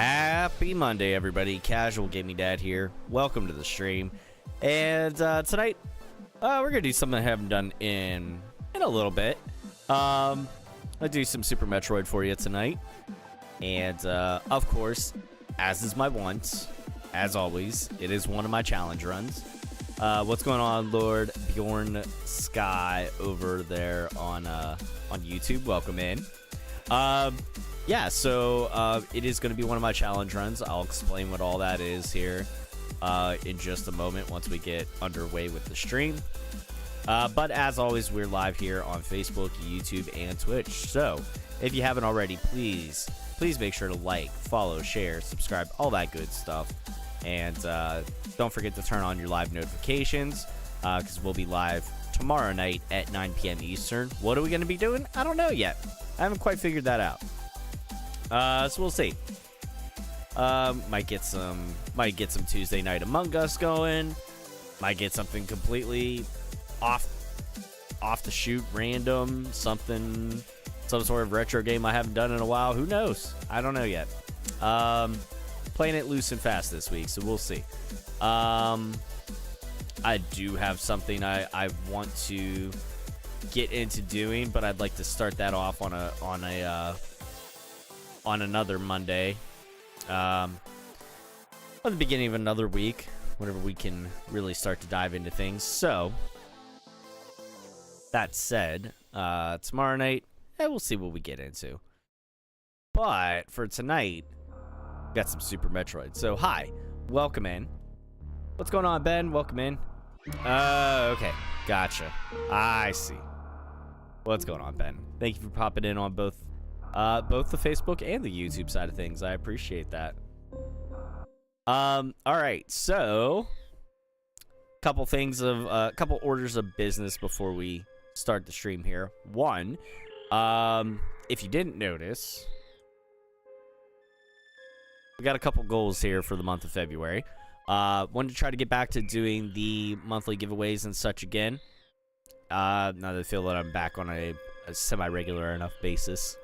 Happy Monday, everybody. Casual Gaming Dad here. Welcome to the stream. And tonight, we're gonna do something I haven't done in a little bit. I'll do some Super Metroid for you tonight. And of course, as is my want, as always, it is one of my challenge runs. What's going on, Lord Bjorn Sky over there on YouTube? Welcome in. Yeah, so it is going to be one of my challenge runs. I'll explain what all that is here in just a moment once we get underway with the stream. But as always, we're live here on Facebook, YouTube, and Twitch. So if you haven't already, please make sure to like, follow, share, subscribe, all that good stuff. And don't forget to turn on your live notifications because we'll be live tomorrow night at 9 p.m. Eastern. What are we going to be doing? I don't know yet. I haven't quite figured that out. So we'll see. Might get some Tuesday Night Among Us going. Might get something completely off the shoot, random, some sort of retro game I haven't done in a while. Who knows? I don't know yet. Playing it loose and fast this week, so we'll see. I do have something I want to get into doing, but I'd like to start that off on another Monday, on the beginning of another week, whenever we can really start to dive into things. So that said, tomorrow night, we'll see what we get into. But for tonight, we got some Super Metroid. So hi, welcome in. What's going on, Ben? Welcome in. Okay, gotcha. I see. What's going on, Ben? Thank you for popping in on both the Facebook and the YouTube side of things. I appreciate that. All right, so couple orders of business before we start the stream here. One, if you didn't notice, we got a couple goals here for the month of February. Wanted to try to get back to doing the monthly giveaways and such again. Now that I feel that I'm back on a semi-regular enough basis.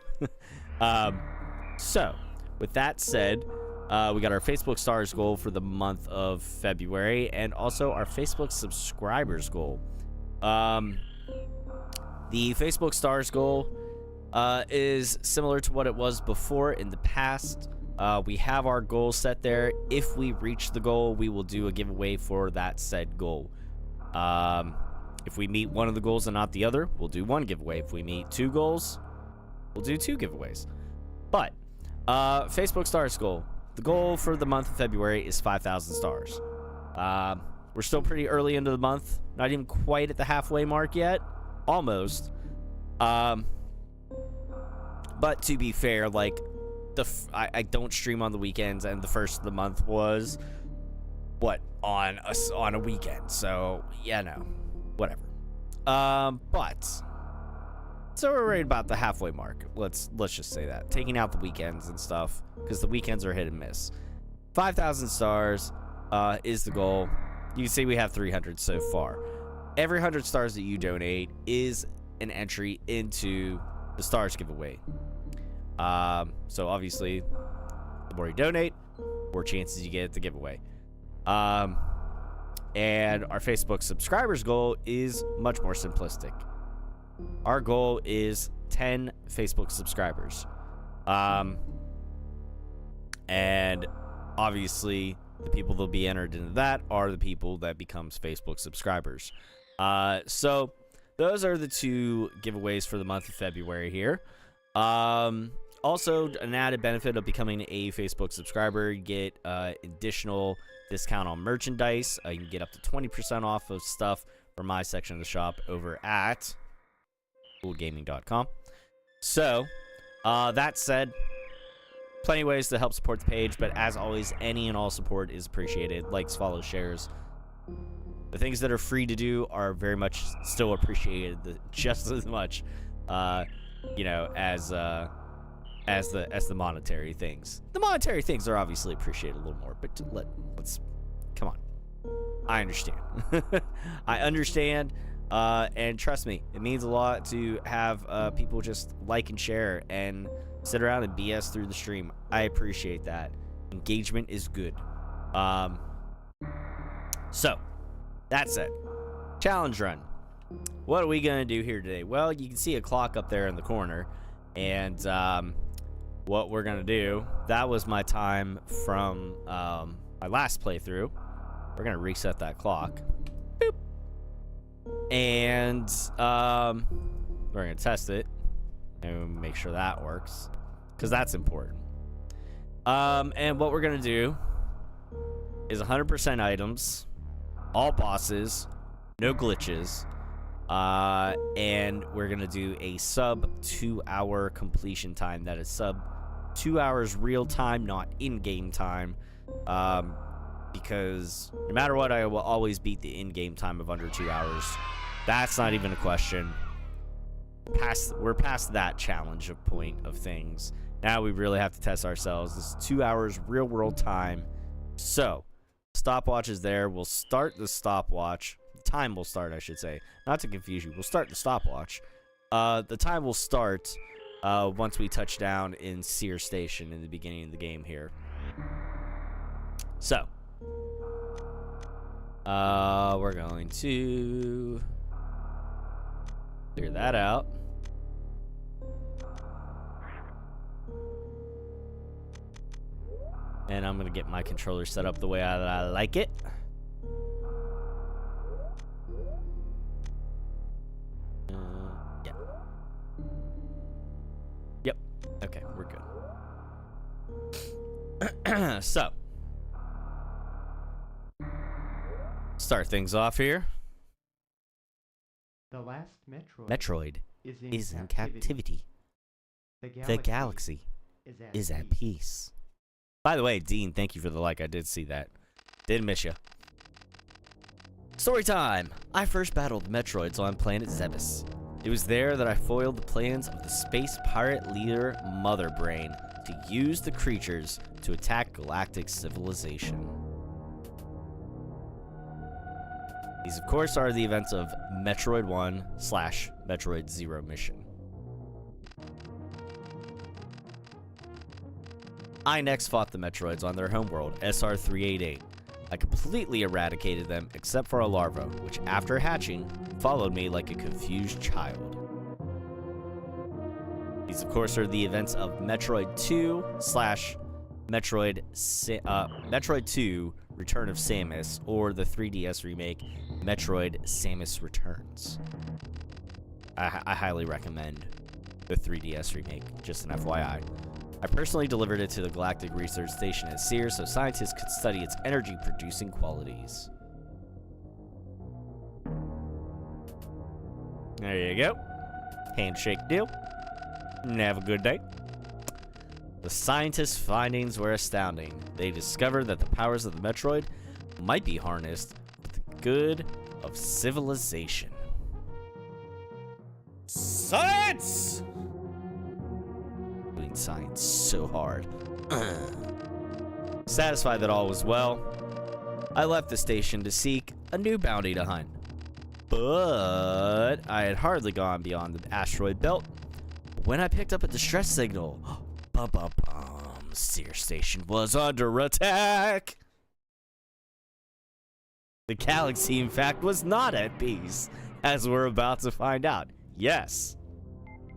So with that said, we got our Facebook stars goal for the month of February and also our Facebook subscribers goal. The Facebook stars goal is similar to what it was before in the past. We have our goal set there. If we reach the goal, we will do a giveaway for that said goal. If we meet one of the goals and not the other, we'll do one giveaway. If we meet two goals, we'll do two giveaways. But Facebook stars goal. The goal for the month of February is 5,000 stars. We're still pretty early into the month. Not even quite at the halfway mark yet. Almost. But to be fair, like, I don't stream on the weekends, and the first of the month was on a weekend. So yeah, no, whatever. But so we're right about the halfway mark. Let's just say that, taking out the weekends and stuff, because the weekends are hit and miss. 5,000 stars is the goal. You can see we have 300 so far. Every 100 stars that you donate is an entry into the stars giveaway. So obviously, the more you donate, the more chances you get at the giveaway. And our Facebook subscribers goal is much more simplistic. Our goal is 10 Facebook subscribers. And obviously, the people that'll be entered into that are the people that becomes Facebook subscribers. So those are the two giveaways for the month of February here. Also, an added benefit of becoming a Facebook subscriber, you get additional discount on merchandise. You can get up to 20% off of stuff from my section of the shop over at coolgaming.com. So, that said, plenty of ways to help support the page, but as always, any and all support is appreciated. Likes, follows, shares. The things that are free to do are very much still appreciated, just as much, you know, as the monetary things. The monetary things are obviously appreciated a little more, but let's come on. I understand. I understand, and trust me, it means a lot to have people just like and share and sit around and BS through the stream. I appreciate that. Engagement is good. So, that's it. Challenge run. What are we going to do here today? Well, you can see a clock up there in the corner. And what we're going to do, that was my time from my last playthrough. We're going to reset that clock. Boop. And we're going to test it and make sure that works, because that's important. And what we're going to do is 100% items, all bosses, no glitches, and we're going to do a sub 2-hour completion time. That is sub 2 hours real time, not in-game time, because no matter what, I will always beat the in-game time of under 2 hours. That's not even a question. We're past that challenge of point of things. Now we really have to test ourselves. This is 2 hours real world time. So, stopwatch is there. We'll start the stopwatch. Time will start, I should say. Not to confuse you. We'll start the stopwatch. The time will start once we touch down in Sear Station in the beginning of the game here. So, we're going to clear that out. And I'm going to get my controller set up the way I like it. Yeah. Yep. Okay, we're good. So, start things off here. The last Metroid is in captivity. The galaxy is at peace. By the way, Dean, thank you for the like. I did see that. Didn't miss you. Story time. I first battled Metroids on planet Zebes. It was there that I foiled the plans of the space pirate leader Mother Brain to use the creatures to attack galactic civilization. These, of course, are the events of Metroid 1/Metroid Zero mission. I next fought the Metroids on their homeworld, SR388. I completely eradicated them except for a larva, which after hatching, followed me like a confused child. These, of course, are the events of Metroid 2/Metroid 2 Return of Samus, or the 3DS remake, Metroid Samus Returns. I highly recommend the 3DS remake, just an FYI. I personally delivered it to the Galactic Research Station at Sears so scientists could study its energy-producing qualities. There you go. Handshake deal. And have a good day. The scientists' findings were astounding. They discovered that the powers of the Metroid might be harnessed for the good of civilization. Science! Doing science so hard. Satisfied that all was well, I left the station to seek a new bounty to hunt. But I had hardly gone beyond the asteroid belt when I picked up a distress signal. Bum bum bum. Sear Station was under attack. The galaxy, in fact, was not at peace, as we're about to find out. Yes,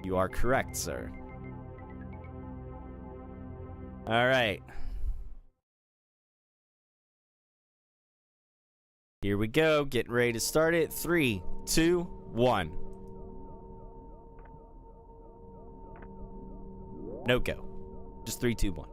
you are correct, sir. All right. Here we go. Getting ready to start it. 3, 2, 1. No go. Just 3, 2, 1.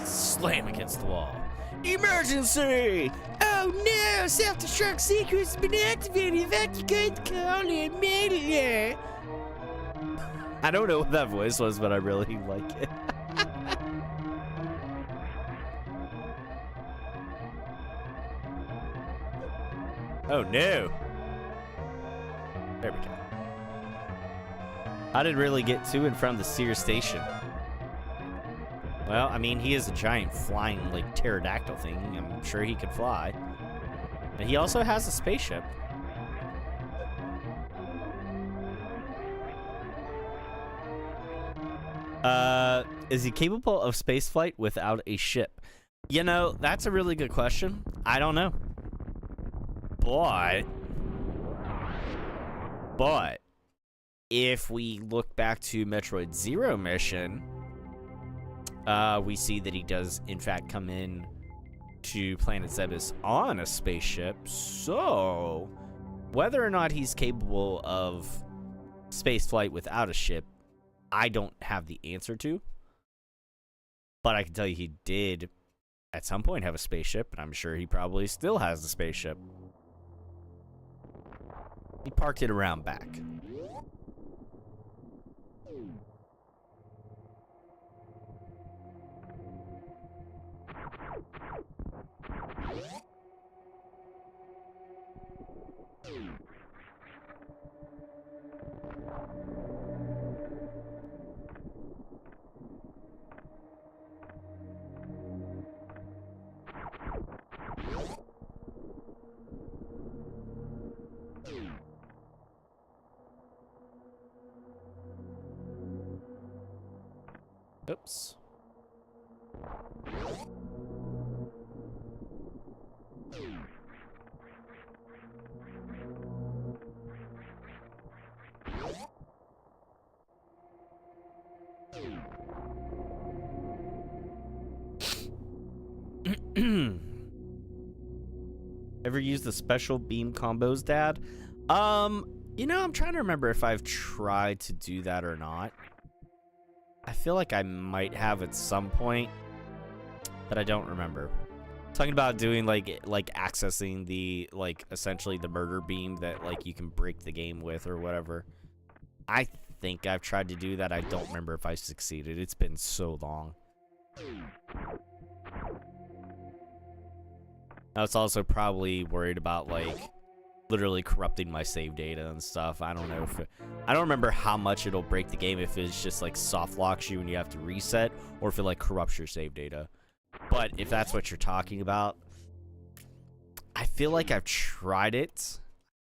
Slam against the wall. Emergency! Oh no! Self-destruct sequence has been activated. Evacuate the colony immediately. I don't know what that voice was, but I really like it. Oh no! There we go. I didn't really get to and from the Sears station. Well, I mean, he is a giant flying, like, pterodactyl thing. I'm sure he could fly. And he also has a spaceship. Is he capable of spaceflight without a ship? You know, that's a really good question. I don't know. But, if we look back to Metroid Zero mission, we see that he does, in fact, come in to Planet Zebes on a spaceship. So, whether or not he's capable of spaceflight without a ship, I don't have the answer to. But I can tell you he did, at some point, have a spaceship, and I'm sure he probably still has the spaceship. He parked it around back. Oops. Ever use the special beam combos, Dad? You know, I'm trying to remember if I've tried to do that or not. I feel like I might have at some point, but I don't remember. Talking about doing like accessing the, like, essentially the murder beam that, like, you can break the game with or whatever. I think I've tried to do that. I don't remember if I succeeded. It's been so long. I was also probably worried about, like, literally corrupting my save data and stuff. I don't know if I don't remember how much it'll break the game, if it's just like soft locks you and you have to reset, or if it like corrupts your save data. But if that's what you're talking about, I feel like I've tried it.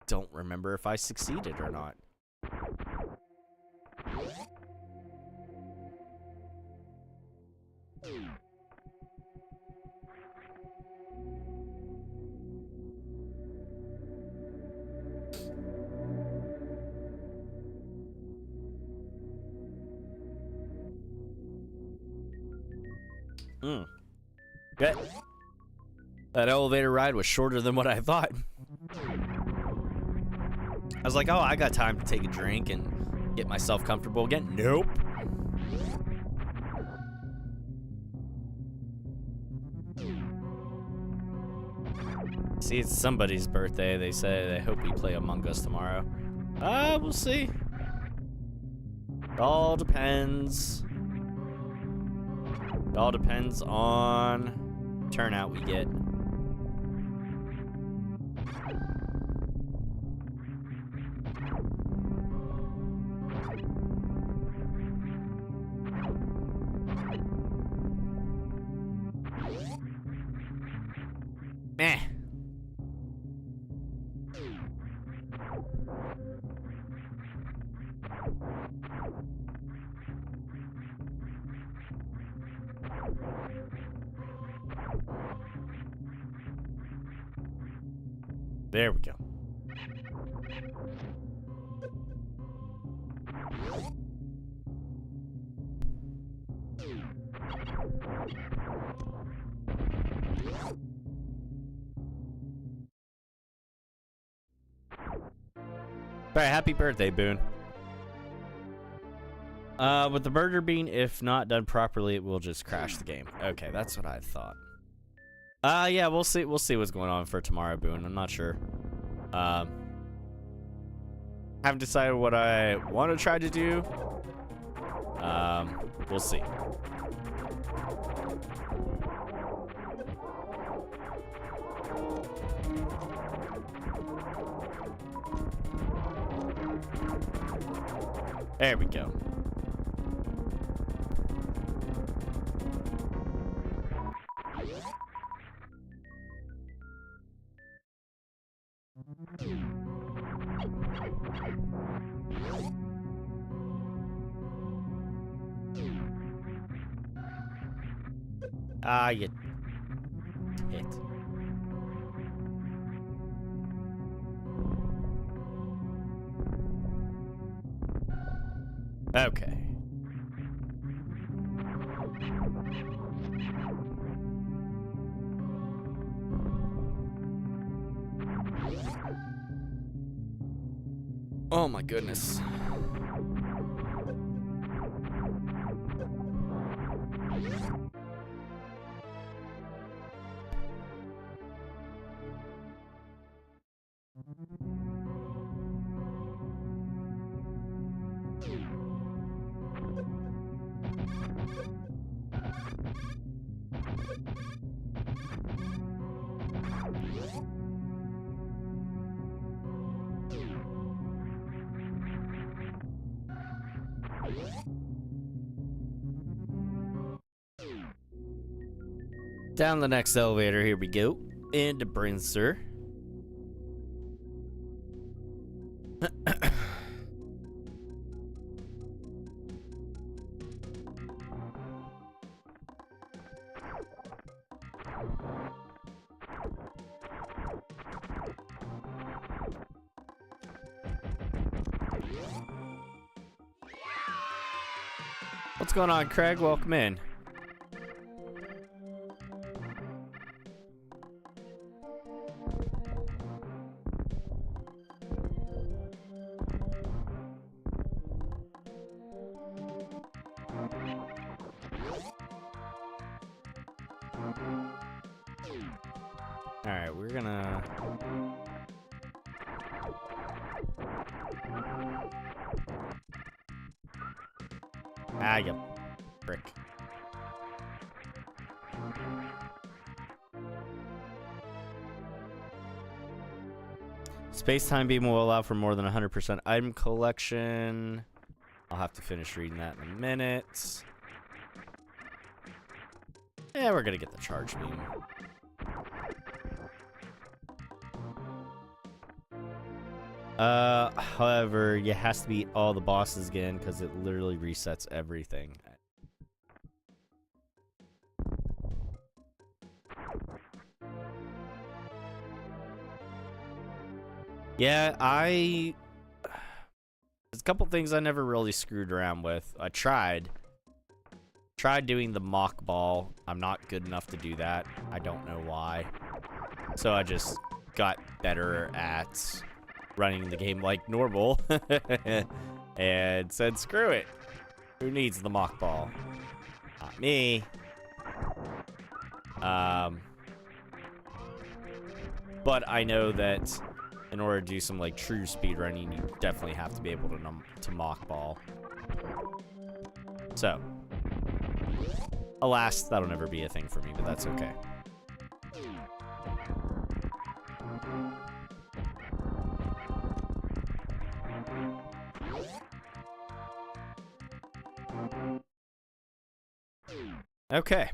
Don't remember if I succeeded or not. Okay. That elevator ride was shorter than what I thought. I was like, oh, I got time to take a drink and get myself comfortable again. Nope. See, it's somebody's birthday. They say they hope we play Among Us tomorrow. We'll see. It all depends. It all depends on turnout we get. Meh. There we go. All right, happy birthday, Boone. With the burger bean, if not done properly, it will just crash the game. Okay, that's what I thought. Yeah, we'll see. We'll see what's going on for tomorrow, Boone. I'm not sure. Haven't decided what I want to try to do. We'll see. There we go. Ah, you tit. Okay. Oh my goodness. Down the next elevator, here we go. Into Brinster. What's going on, Craig? Welcome in. Alright, we're gonna... Ah, you brick. Space-time beam will allow for more than 100% item collection. I'll have to finish reading that in a minute. Yeah, we're gonna get the charge beam. However, it has to beat all the bosses again because it literally resets everything. Yeah, there's a couple things I never really screwed around with. I tried doing the mock ball. I'm not good enough to do that. I don't know why. So I just got better at running the game like normal and said, screw it. Who needs the mock ball? Not me. But I know that in order to do some like true speed running, you definitely have to be able to mock ball. So, alas, that'll never be a thing for me, but that's okay. Okay.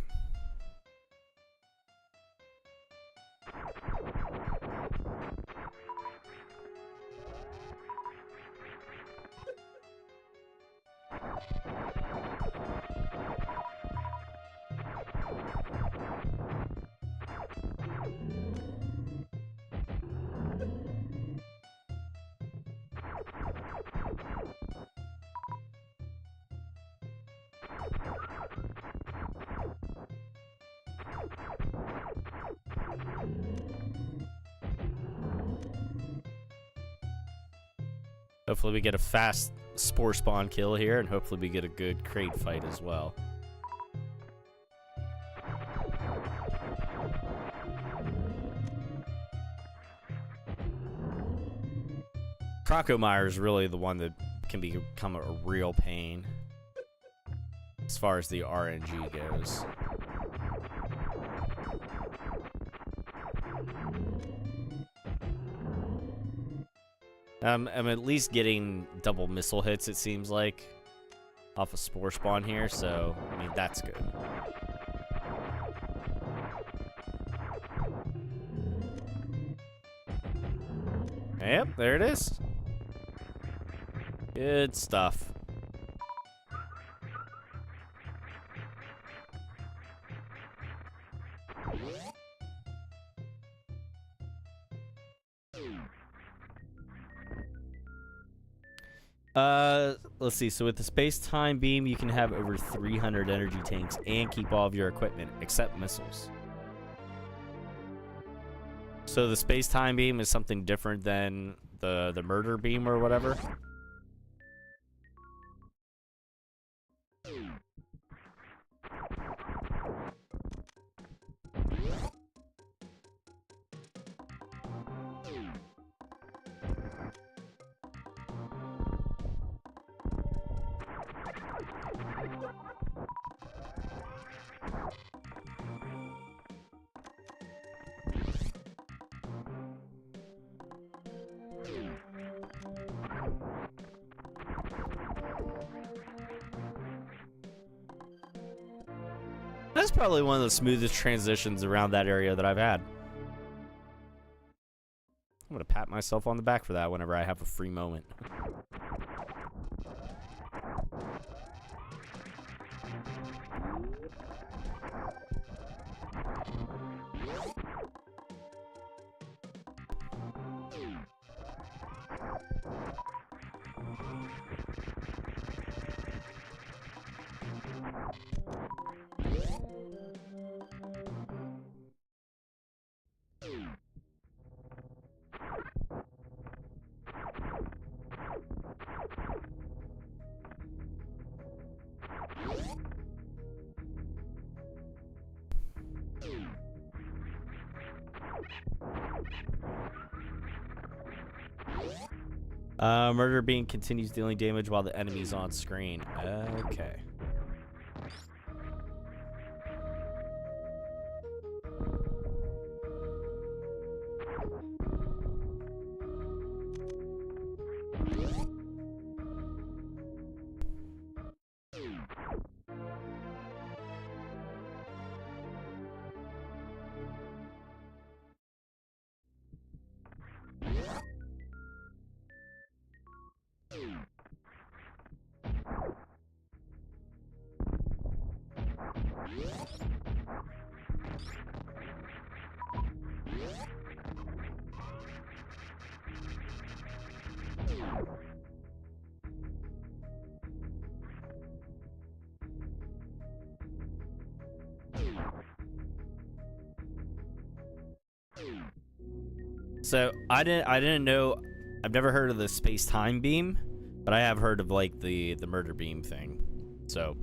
Hopefully we get a fast spore spawn kill here, and hopefully we get a good crate fight as well. Crocomire is really the one that can become a real pain as far as the RNG goes. I'm at least getting double missile hits, it seems like, off a spore spawn here, so, I mean, that's good. Yep, there it is. Good stuff. Let's see. So with the space-time beam, you can have over 300 energy tanks and keep all of your equipment, except missiles. So the space-time beam is something different than the murder beam or whatever? That's probably one of the smoothest transitions around that area that I've had. I'm gonna pat myself on the back for that whenever I have a free moment. Murder beam continues dealing damage while the enemy's on screen. Okay. So I didn't know. I've never heard of the space-time beam, but I have heard of like the murder beam thing. So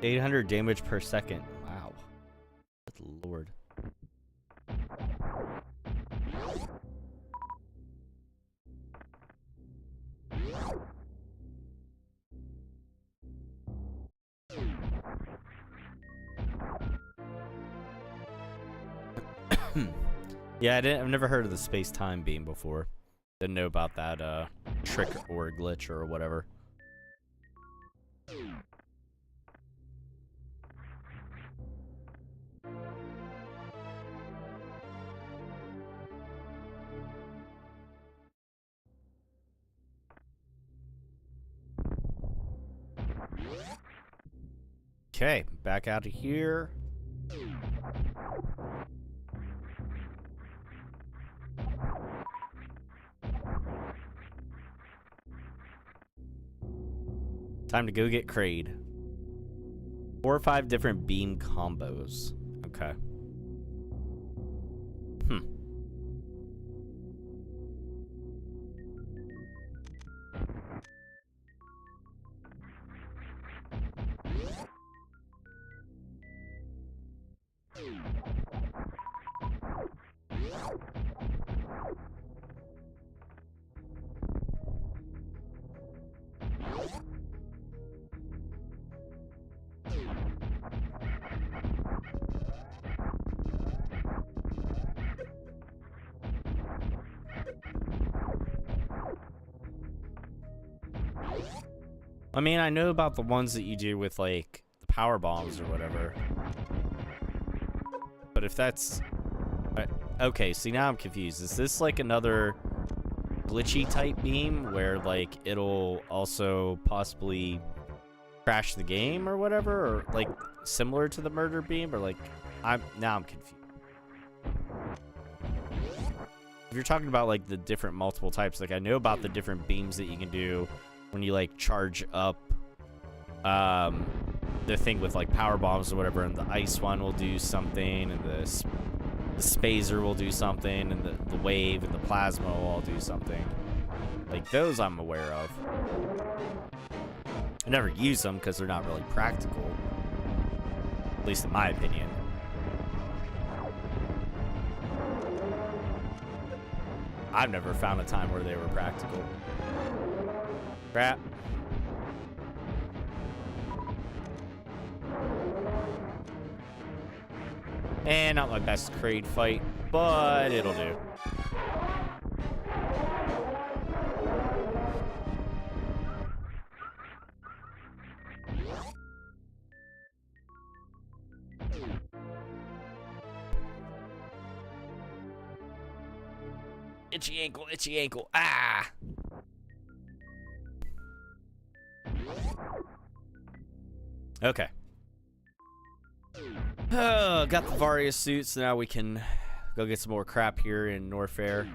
$800 damage per second. Wow. Good lord. Yeah, I've never heard of the space-time beam before. Didn't know about that trick or glitch or whatever. Okay, back out of here. Time to go get Kraid. 4 or 5 different beam combos. Okay. I mean, I know about the ones that you do with, like, the power bombs or whatever. But if that's... okay, see, now I'm confused. Is this, like, another glitchy type beam where, like, it'll also possibly crash the game or whatever? Or, like, similar to the murder beam? Or, like, now I'm confused. If you're talking about, like, the different multiple types, like, I know about the different beams that you can do when you, like, charge up the thing with, like, power bombs or whatever, and the ice one will do something, and the spazer will do something, and the wave and the plasma will all do something. Like, those I'm aware of. I never use them because they're not really practical. At least in my opinion. I've never found a time where they were practical. Crap. And not my best Kraid fight, but it'll do. Itchy ankle, itchy ankle. Ah! Okay. Got the Varia suits. Now we can go get some more crap here in Norfair.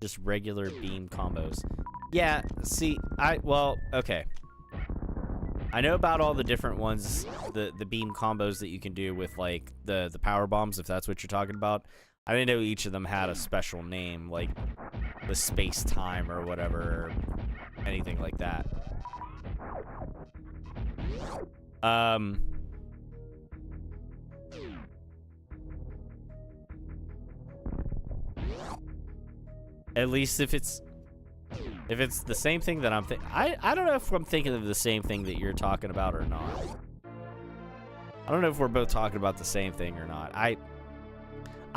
Just regular beam combos. Yeah, see, well, okay. I know about all the different ones, the beam combos that you can do with, like, the power bombs, if that's what you're talking about. I didn't know each of them had a special name, like the space-time or whatever, or anything like that. At least if it's the same thing that I'm thinking, I don't know if I'm thinking of the same thing that you're talking about or not. I don't know if we're both talking about the same thing or not.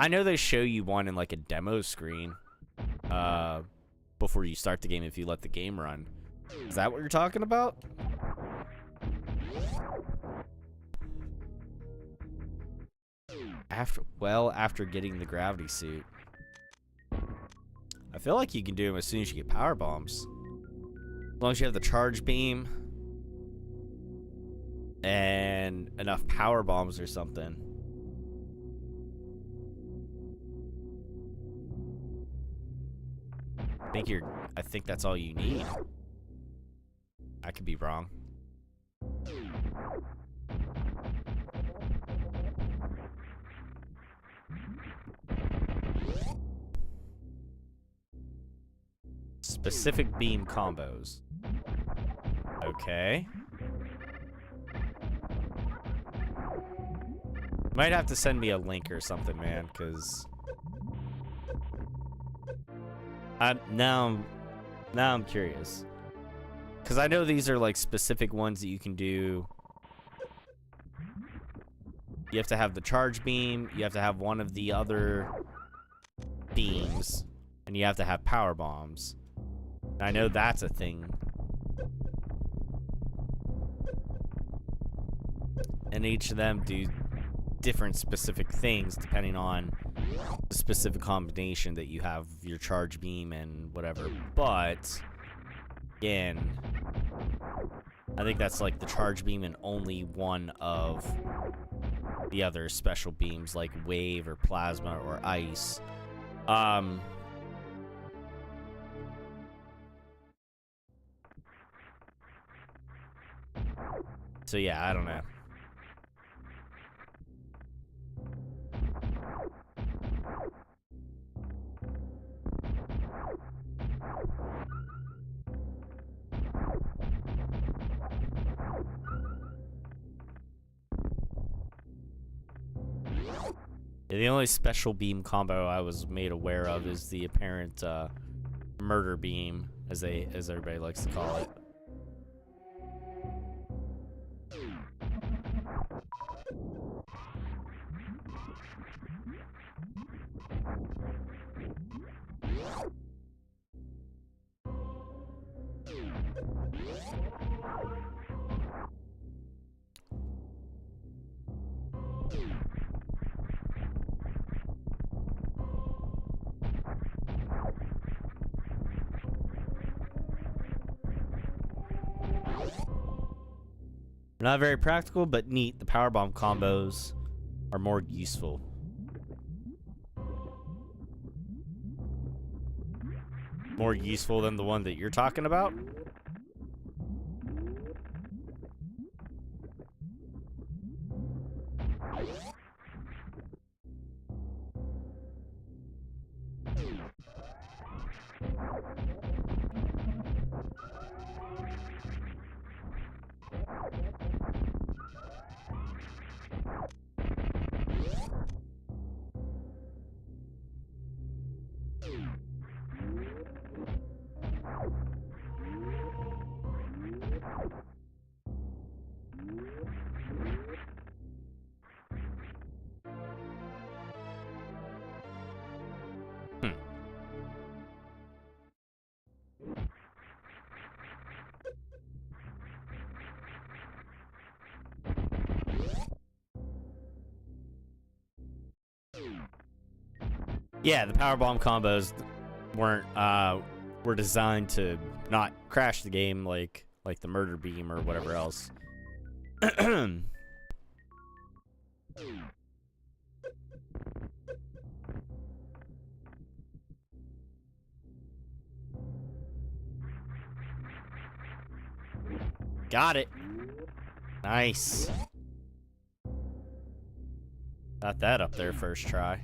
I know they show you one in, like, a demo screen before you start the game if you let the game run. Is that what you're talking about? After getting the gravity suit. I feel like you can do them as soon as you get power bombs. As long as you have the charge beam and enough power bombs or something. I think that's all you need. I could be wrong. Specific beam combos. Okay. Might have to send me a link or something, man, because now I'm curious. Because I know these are, like, specific ones that you can do. You have to have the charge beam, you have to have one of the other beams, and you have to have power bombs. And I know that's a thing. And each of them do different specific things depending on the specific combination that you have, your charge beam and whatever. But again, I think that's like the charge beam and only one of the other special beams like wave or plasma or ice Um, so yeah, I don't know. The only special beam combo I was made aware of is the apparent murder beam, as everybody likes to call it. Not very practical, but neat. The powerbomb combos are more useful. More useful than the one that you're talking about? Yeah, the powerbomb combos were designed to not crash the game like the murder beam or whatever else. Got it. Nice. Got that up there first try.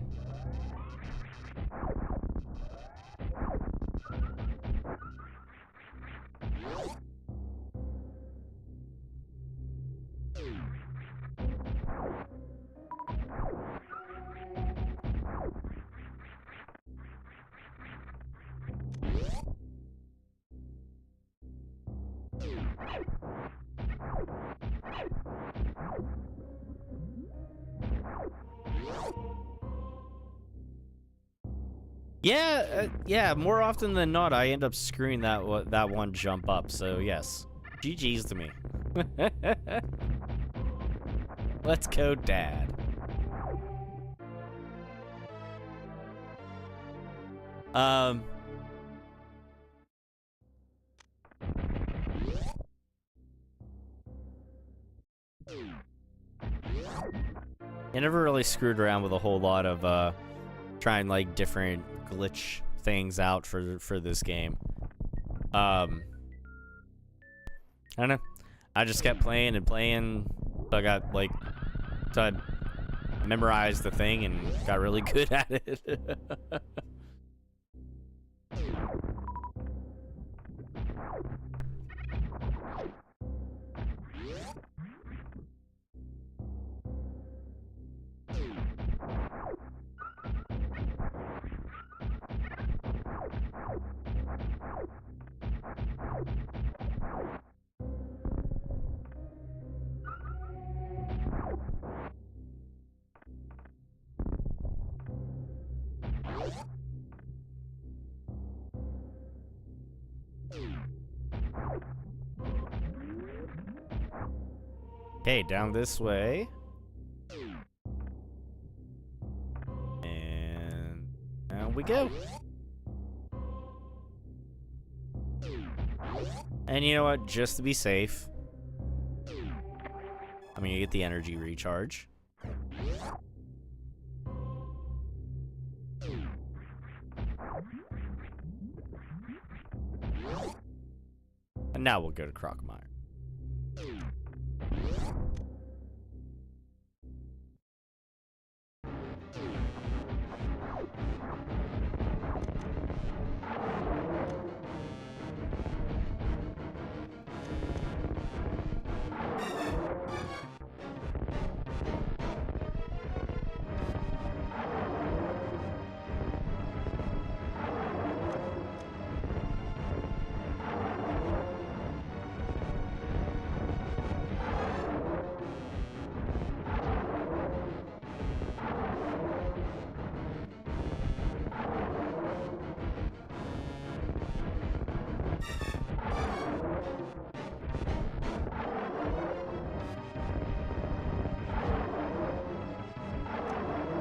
Yeah, more often than not, I end up screwing that one jump up. So yes, GG's to me. Let's go, Dad. I never really screwed around with a whole lot of trying like different glitch things out for this game. I don't know. I just kept playing and playing. So I got like, so I memorized the thing and got really good at it. Okay, down this way. And down we go. And you know what? Just to be safe, I'm gonna get the energy recharge. And now we'll go to Crocomire.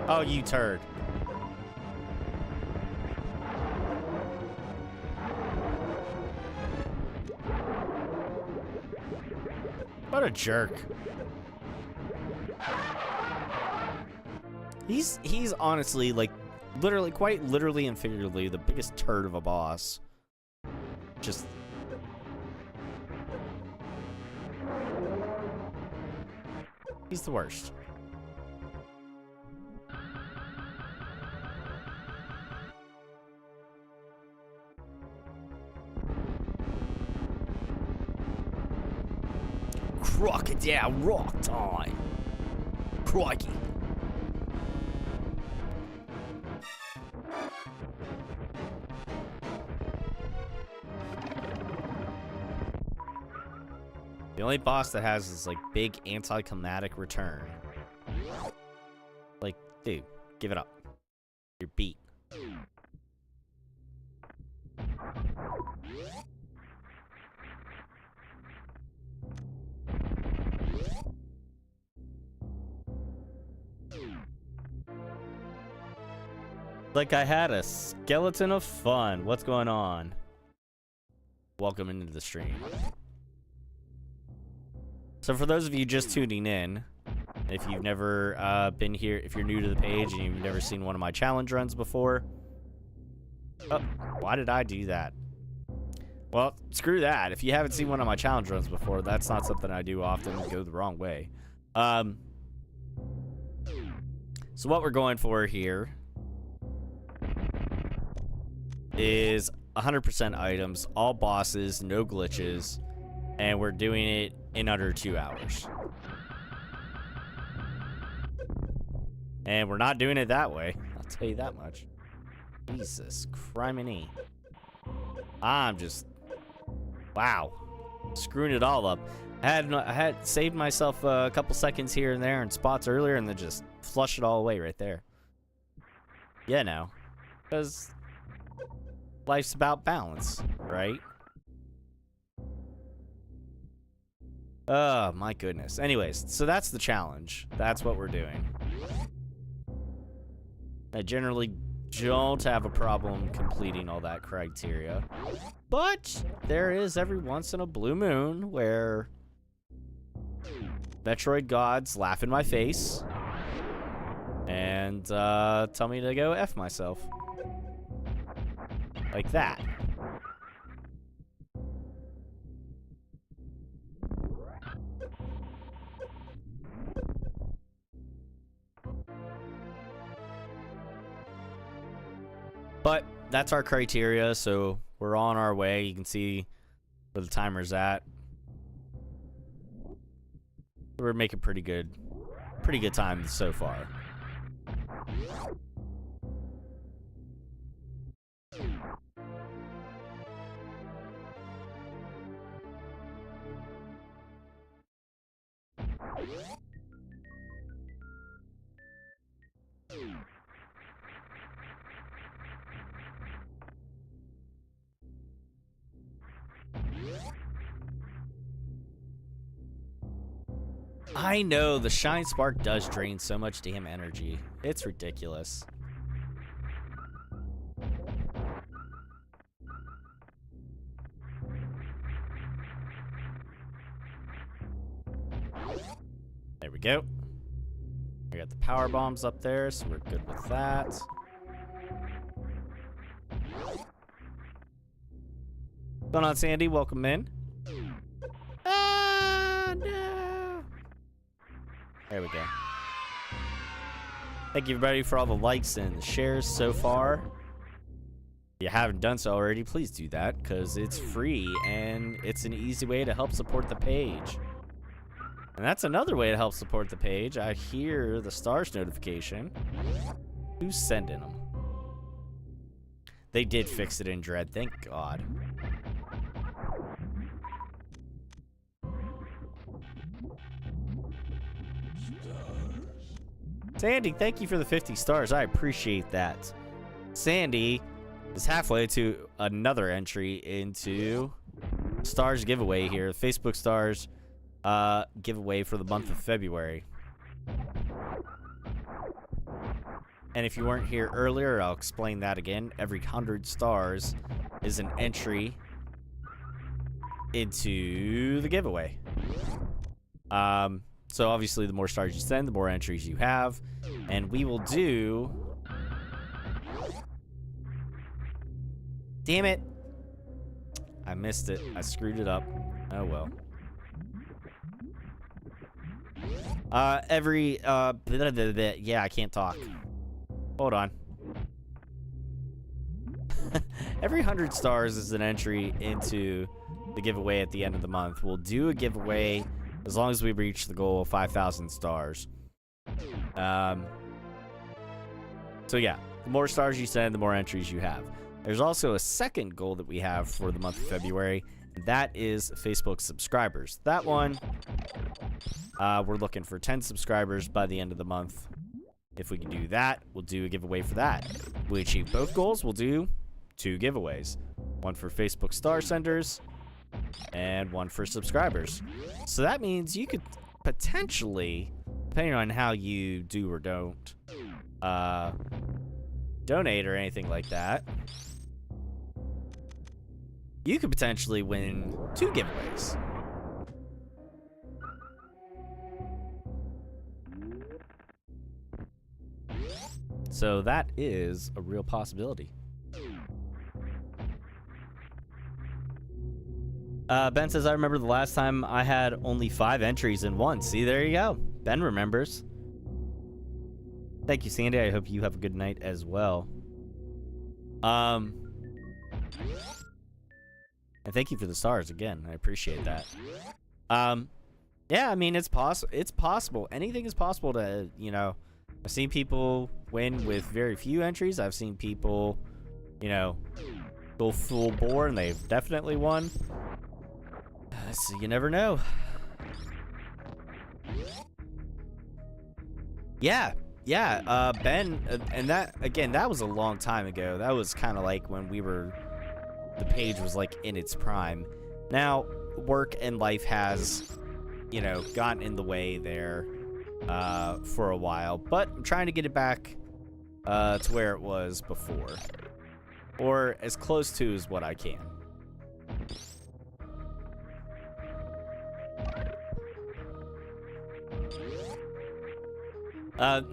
Oh, you turd. What a jerk. He's honestly, like, literally, quite literally and figuratively, the biggest turd of a boss. Just... he's the worst. Crocodile rock time. Crikey. The only boss that has this, like, big anticlimactic return. Like, dude, give it up. You're beat. Like I had a skeleton of fun. What's going on? Welcome into the stream. So for those of you just tuning in, if you've never been here, if you're new to the page and you've never seen one of my challenge runs before. Oh, why did I do that? Well, screw that. If you haven't seen one of my challenge runs before, that's not something I do often. Go the wrong way. So what we're going for here is 100% items, all bosses, no glitches, and we're doing it in under 2 hours. And we're not doing it that way, I'll tell you that much. Jesus, criminy. I'm just, wow, screwing it all up. I had saved myself a couple seconds here and there in spots earlier, and then just flush it all away right there. Yeah, no, because life's about balance, right? Oh, my goodness. Anyways, so that's the challenge. That's what we're doing. I generally don't have a problem completing all that criteria. But there is every once in a blue moon where Metroid gods laugh in my face and tell me to go F myself. Like that. But that's our criteria, so we're on our way. You can see where the timer's at. We're making pretty good time so far. I know, the Shine Spark does drain so much damn energy. It's ridiculous. There we go. We got the power bombs up there, so we're good with that. What's going on, Sandy? Welcome in. There we go. Thank you, everybody, for all the likes and the shares so far. If you haven't done so already, please do that, because it's free, and it's an easy way to help support the page. And that's another way to help support the page. I hear the stars notification. Who's sending them? They did fix it in Dread, thank God. Sandy, thank you for the 50 stars. I appreciate that. Sandy is halfway to another entry into stars giveaway here. Facebook stars giveaway for the month of February. And if you weren't here earlier, I'll explain that again. Every 100 stars is an entry into the giveaway. So obviously the more stars you send, the more entries you have. And we will do... Damn it! I missed it. I screwed it up. Oh well. Yeah, I can't talk. Hold on. Every 100 stars is an entry into the giveaway at the end of the month. We'll do a giveaway as long as we reach the goal of 5,000 stars. So yeah, the more stars you send, the more entries you have. There's also a second goal that we have for the month of February, and that is Facebook subscribers. That one, we're looking for 10 subscribers by the end of the month. If we can do that, we'll do a giveaway for that. If we achieve both goals, we'll do 2 giveaways. One for Facebook star senders, and one for subscribers. So that means you could potentially, depending on how you do or don't, donate or anything like that, you could potentially win 2 giveaways. So that is a real possibility. Ben says, I remember the last time I had only 5 entries in one. See, there you go. Ben remembers. Thank you, Sandy. I hope you have a good night as well. And thank you for the stars again. I appreciate that. Yeah, I mean, it's possible. Anything is possible to, you know, I've seen people win with very few entries. I've seen people, you know, go full bore, and they've definitely won. So you never know. Yeah, Ben, and that, again, that was a long time ago. That was kind of like when the page was like in its prime. Now, work and life has, you know, gotten in the way there for a while, but I'm trying to get it back to where it was before, or as close to as what I can.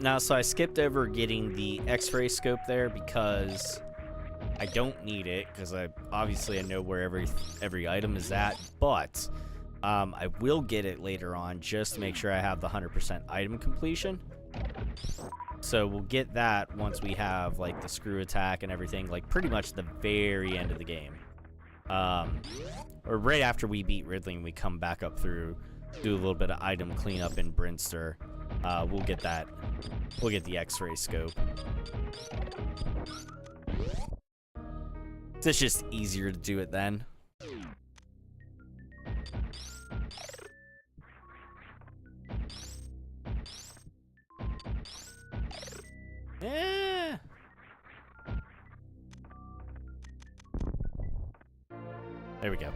Now, so I skipped over getting the X-ray scope there because I don't need it, because I know where every item is at, but I will get it later on just to make sure I have the 100% item completion. So we'll get that once we have like the screw attack and everything, like pretty much the very end of the game, or right after we beat Ridley and we come back up through, do a little bit of item cleanup in Brinster. We'll get that. We'll get the X-ray scope. It's just easier to do it then. Yeah. There we go.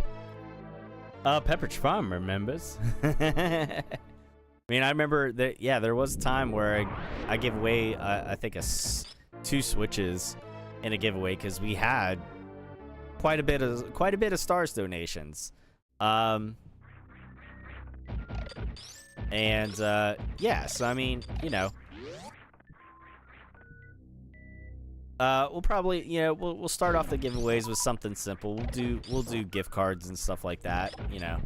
Pepperidge Farm remembers. I mean, I remember that, yeah, there was a time where I gave away, I think, 2 switches in a giveaway because we had quite a bit of stars donations. Yeah, so I mean, you know, we'll probably, you know, we'll start off the giveaways with something simple. We'll do gift cards and stuff like that, you know.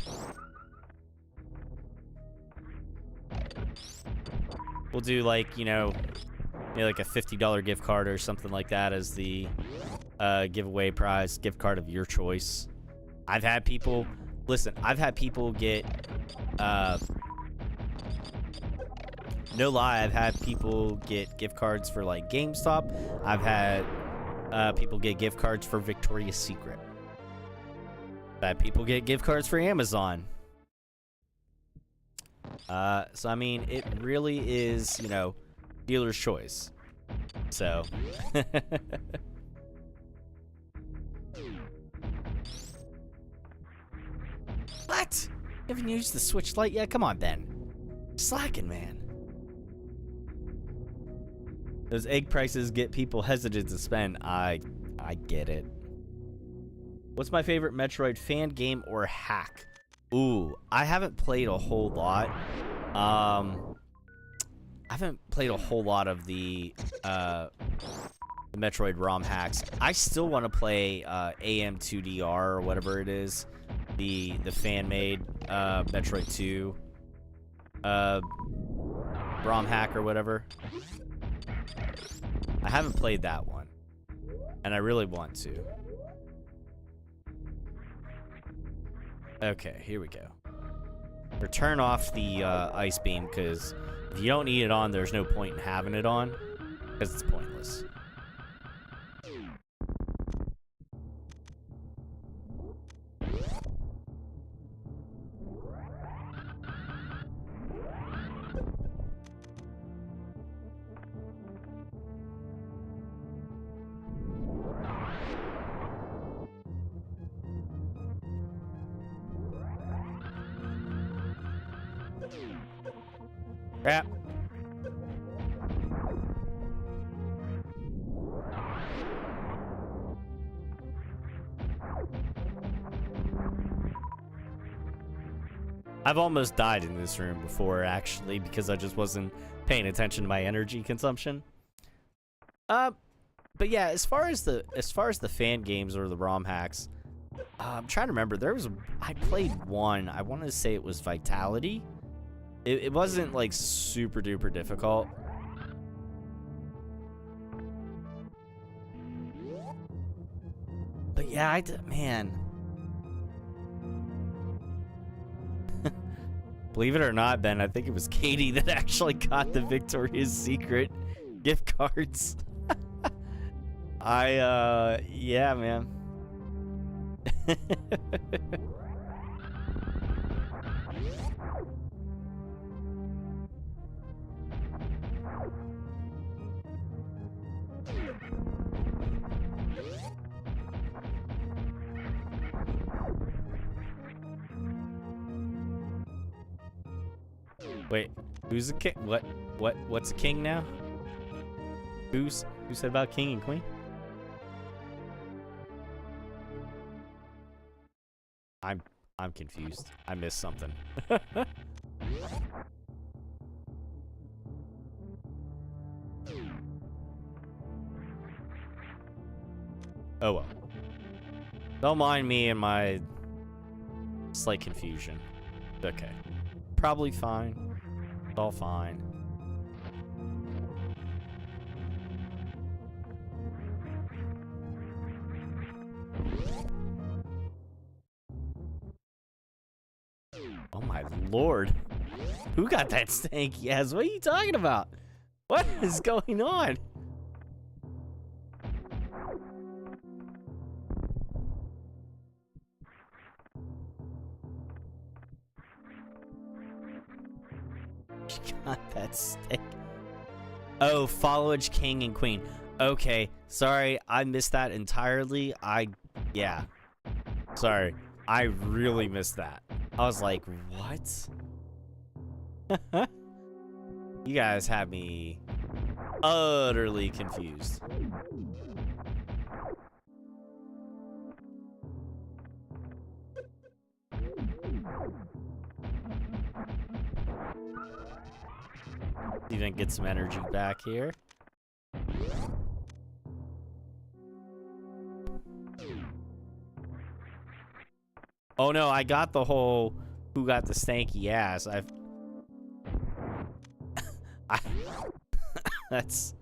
we'll do like, you know, maybe like a $50 gift card or something like that as the giveaway prize, gift card of your choice. I've had people, listen, I've had people get, no lie, I've had people get gift cards for like GameStop. I've had people get gift cards for Victoria's Secret. I've had people get gift cards for Amazon. So I mean, it really is, you know, dealer's choice. So. What? You haven't used the Switch Lite yet? Come on, Ben. Slacking, man. Those egg prices get people hesitant to spend. I get it. What's my favorite Metroid fan game or hack? Ooh, I haven't played a whole lot. I haven't played a whole lot of the Metroid ROM hacks. I still want to play AM2DR or whatever it is. The fan-made Metroid 2 ROM hack or whatever. I haven't played that one, and I really want to. Okay, here we go. Or turn off the ice beam, because if you don't need it on, there's no point in having it on, because it's pointless. Crap. I've almost died in this room before, actually, because I just wasn't paying attention to my energy consumption. But yeah, as far as the fan games or the ROM hacks, I'm trying to remember. I played one. I wanted to say it was Vitality. It wasn't like super duper difficult. But yeah, man. Believe it or not, Ben, I think it was Katie that actually got the Victoria's Secret gift cards. Yeah, man. Wait, who's the king? What's a king now? Who said about king and queen? I'm confused. I missed something. Oh well. Don't mind me and my slight confusion. Okay. Probably fine. It's all fine. Oh my lord. Who got that stanky ass? What are you talking about? What is going on? Got that stick. Oh, Followage King and Queen. Okay, sorry, I missed that entirely. Yeah. Sorry, I really missed that. I was like, what? You guys have me utterly confused. Even get some energy back here. Oh no, I got the whole who got the stanky ass. That's...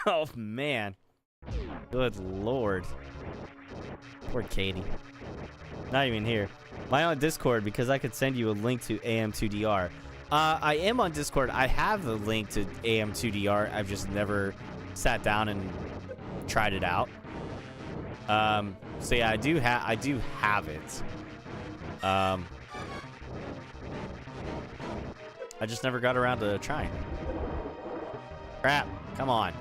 Oh, man. Good lord. Poor Katie. Not even here. Am I on Discord? Because I could send you a link to AM2DR. I am on Discord. I have a link to AM2DR. I've just never sat down and tried it out. So yeah, I do have it. I just never got around to trying. Crap. Come on.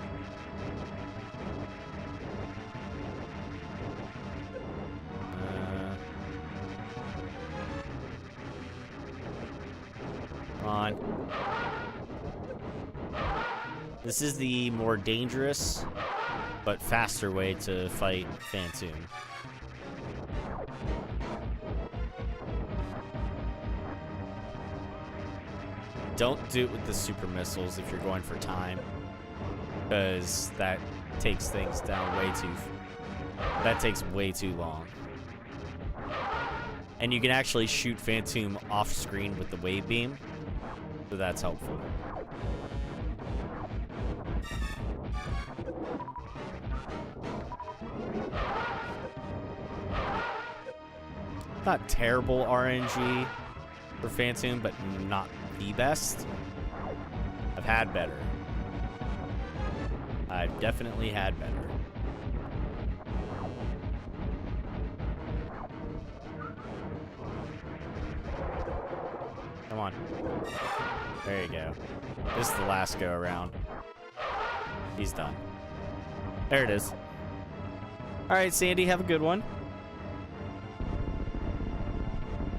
Come on. This is the more dangerous but faster way to fight Phantom. Don't do it with the super missiles if you're going for time, because that takes things down way too... That takes way too long. And you can actually shoot Phantom off screen with the wave beam, so that's helpful. Not terrible RNG for Phantom, but not the best. I've had better. I've definitely had better. Come on. There you go. This is the last go around. He's done. There it is. All right, Sandy, have a good one.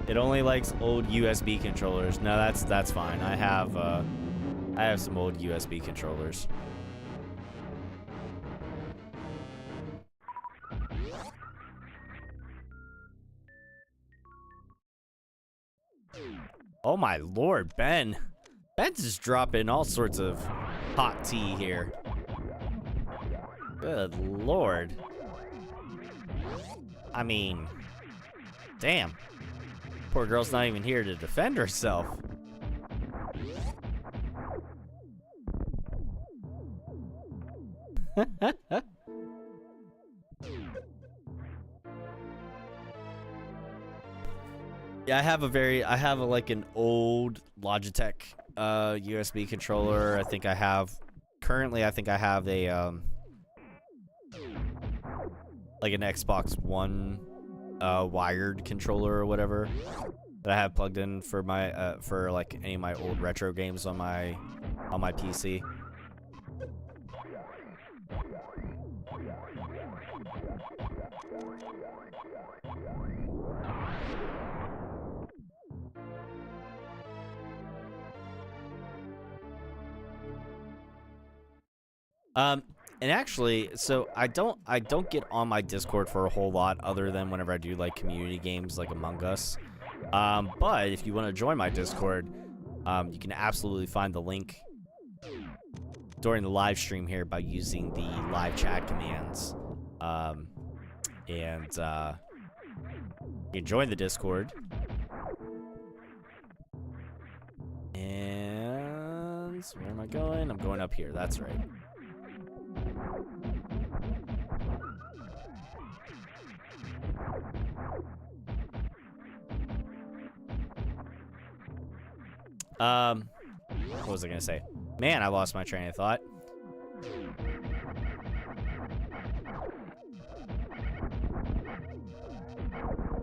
It only likes old USB controllers. No, that's fine. I have some old USB controllers. Oh my lord, Ben. Ben's just dropping all sorts of hot tea here. Good lord. I mean, damn. Poor girl's not even here to defend herself. Yeah, I have like an old Logitech USB controller. I think I have a like an Xbox One wired controller or whatever that I have plugged in for my for like any of my old retro games on my PC. And actually, so I don't get on my Discord for a whole lot other than whenever I do like community games like Among Us. But if you want to join my Discord, you can absolutely find the link during the live stream here by using the live chat commands. You can join the Discord. And where am I going? I'm going up here. That's right. What was I gonna say? Man, I lost my train of thought.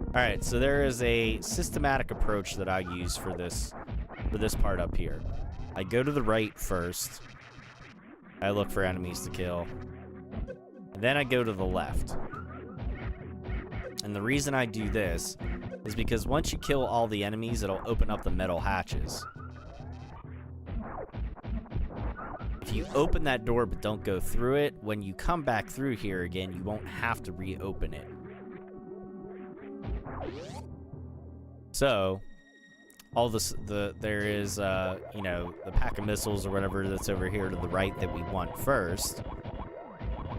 Alright, so there is a systematic approach that I use for this part up here. I go to the right first. I look for enemies to kill. And then I go to the left. And the reason I do this is because once you kill all the enemies, it'll open up the metal hatches. If you open that door but don't go through it, when you come back through here again, you won't have to reopen it. So, all this, there is, you know, the pack of missiles or whatever that's over here to the right that we want first.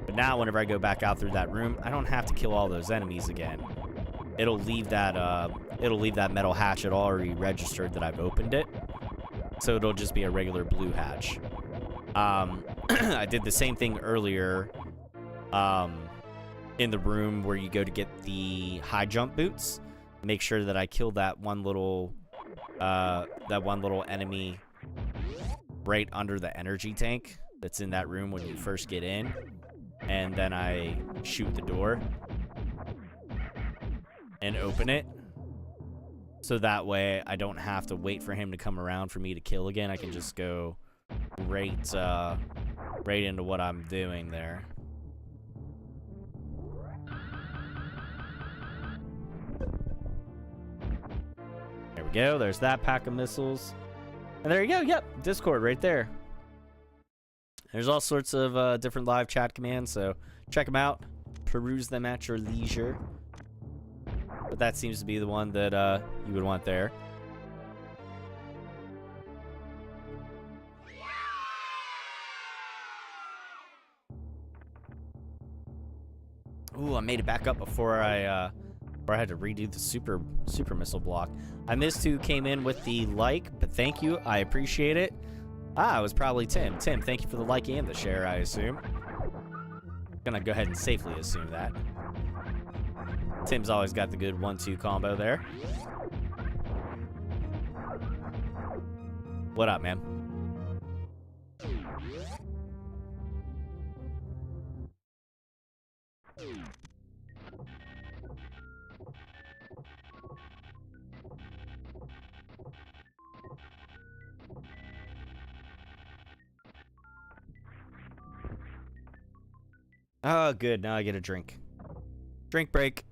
But now, whenever I go back out through that room, I don't have to kill all those enemies again. It'll leave that metal hatchet already registered that I've opened it. so it'll just be a regular blue hatch. I did the same thing earlier in the room where you go to get the high jump boots. Make sure that I kill that one little enemy right under the energy tank that's in that room when you first get in, and then I shoot the door and open it, so that way I don't have to wait for him to come around for me to kill again. I can just go right into what I'm doing there. There we go. There's that pack of missiles. And there you go. Yep, Discord right there. There's all sorts of different live chat commands, so check them out. Peruse them at your leisure. But that seems to be the one that you would want there. Ooh, I made it back up before I had to redo the super missile block. I missed who came in with the like, but thank you. I appreciate it. Ah, it was probably Tim. Tim, thank you for the like and the share, I assume. Gonna go ahead and safely assume that. Tim's always got the good 1-2 combo there. What up, man? Oh, good. Now I get a drink. Drink break.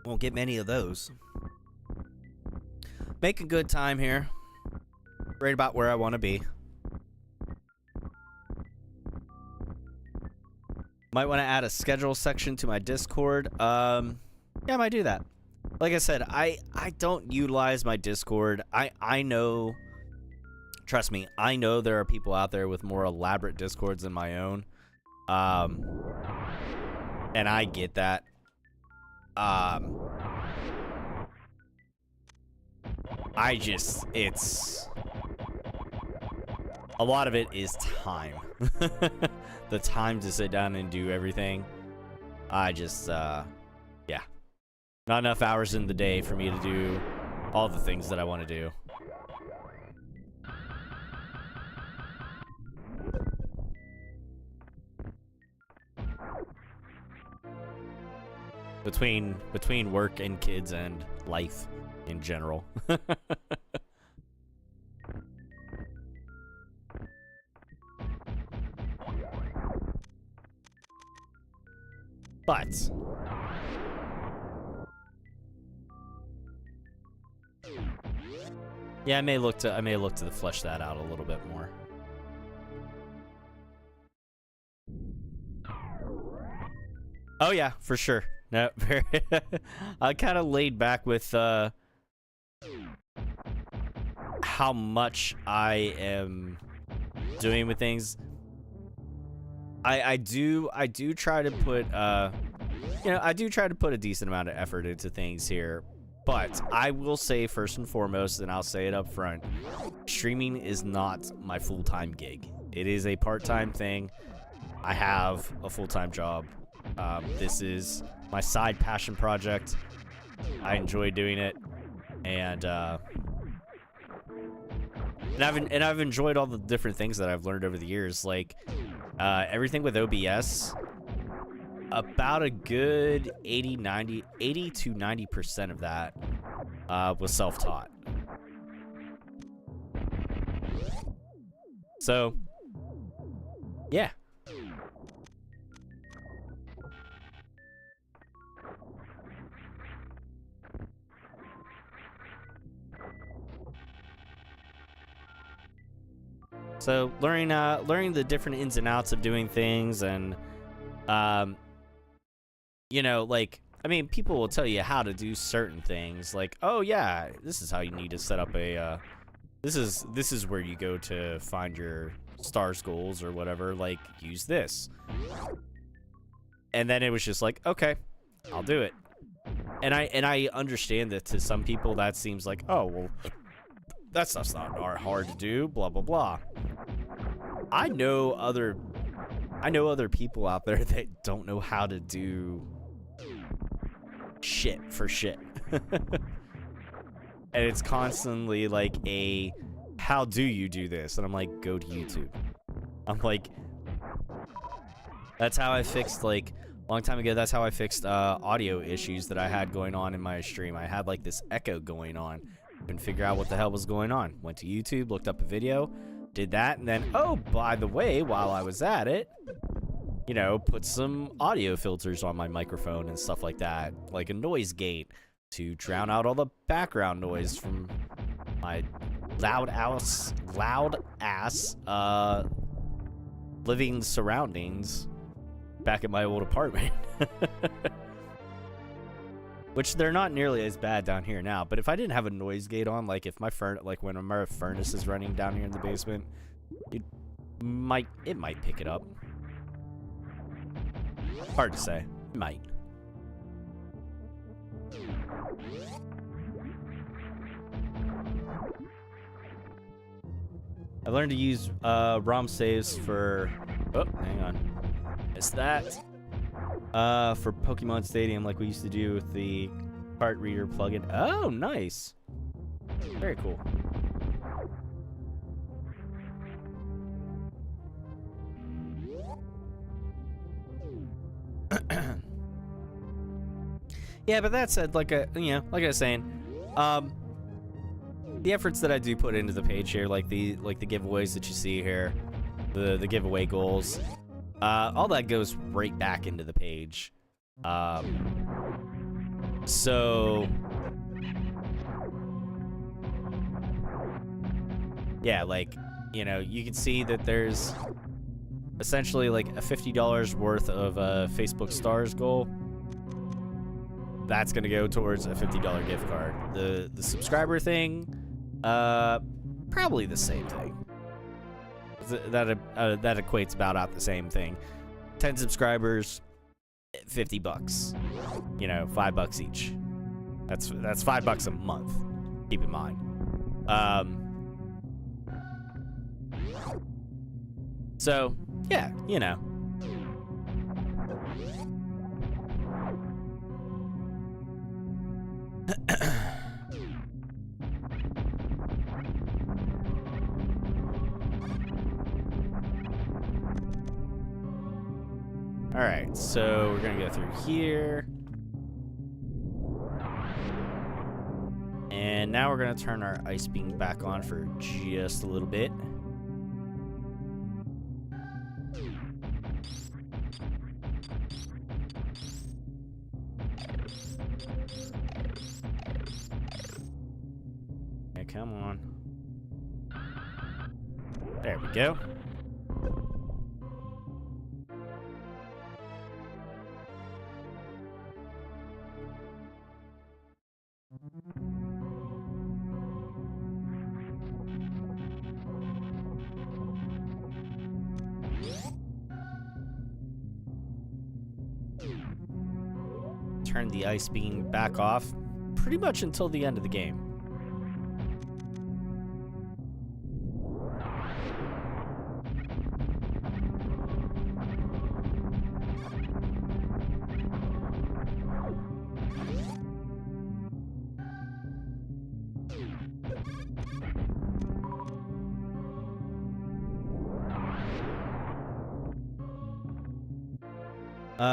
Won't get many of those. Making good time here. Right about where I want to be. Might want to add a schedule section to my Discord. Yeah, I might do that. Like I said, I don't utilize my Discord. I know... Trust me, I know there are people out there with more elaborate Discords than my own. And I get that. It's... A lot of it is time. The time to sit down and do everything. Yeah. Not enough hours in the day for me to do all the things that I want to do. Between work and kids and life in general. But yeah, I may look to flesh that out a little bit more. Oh yeah, for sure. No, I kind of laid back with how much I am doing with things. I do try to put I do try to put a decent amount of effort into things here, but I will say first and foremost, and I'll say it up front, streaming is not my full-time gig. It is a part-time thing. I have a full-time job. This is my side passion project. I enjoy doing it, and I've enjoyed all the different things that I've learned over the years, like everything with OBS. About a good 80 to 90% of that was self-taught. So, yeah. So learning the different ins and outs of doing things, and you know, like, I mean, people will tell you how to do certain things, like, oh yeah, this is how you need to set up a this is where you go to find your stars goals or whatever, like, use this. And then it was just like, okay, I'll do it. and I understand that to some people that seems like, oh well, that stuff's not hard to do, blah blah blah. I know other people out there that don't know how to do shit for shit. And it's constantly like how do you do this? And I'm like, go to YouTube. I'm like, that's how I fixed, like, a long time ago, that's how I fixed audio issues that I had going on in my stream. I had like this echo going on. Couldn't figure out what the hell was going on. Went to YouTube, looked up a video, did that, and then, oh, by the way, while I was at it, you know, put some audio filters on my microphone and stuff like that, like a noise gate to drown out all the background noise from my loud ass living surroundings back at my old apartment. Which they're not nearly as bad down here now, but if I didn't have a noise gate on, like if my when my furnace is running down here in the basement, it might pick it up. Hard to say. It might. I learned to use ROM saves for... Oh, hang on. Missed that. For Pokemon Stadium, like we used to do with the card reader plugin. Oh, nice. Very cool. Yeah, but that said, like I was saying, the efforts that I do put into the page here, like the giveaways that you see here, the giveaway goals, all that goes right back into the page. So yeah, like, you know, you can see that there's essentially like a $50 worth of Facebook stars goal. That's gonna go towards a $50 gift card. The subscriber thing, probably the same thing. That equates about out the same thing. 10 subscribers, $50. You know, $5 each. That's $5 a month. Keep in mind. So yeah, you know. Alright, so we're gonna go through here. And now we're gonna turn our ice beam back on for just a little bit. Okay, come on. There we go. Turn the ice beam back off pretty much until the end of the game.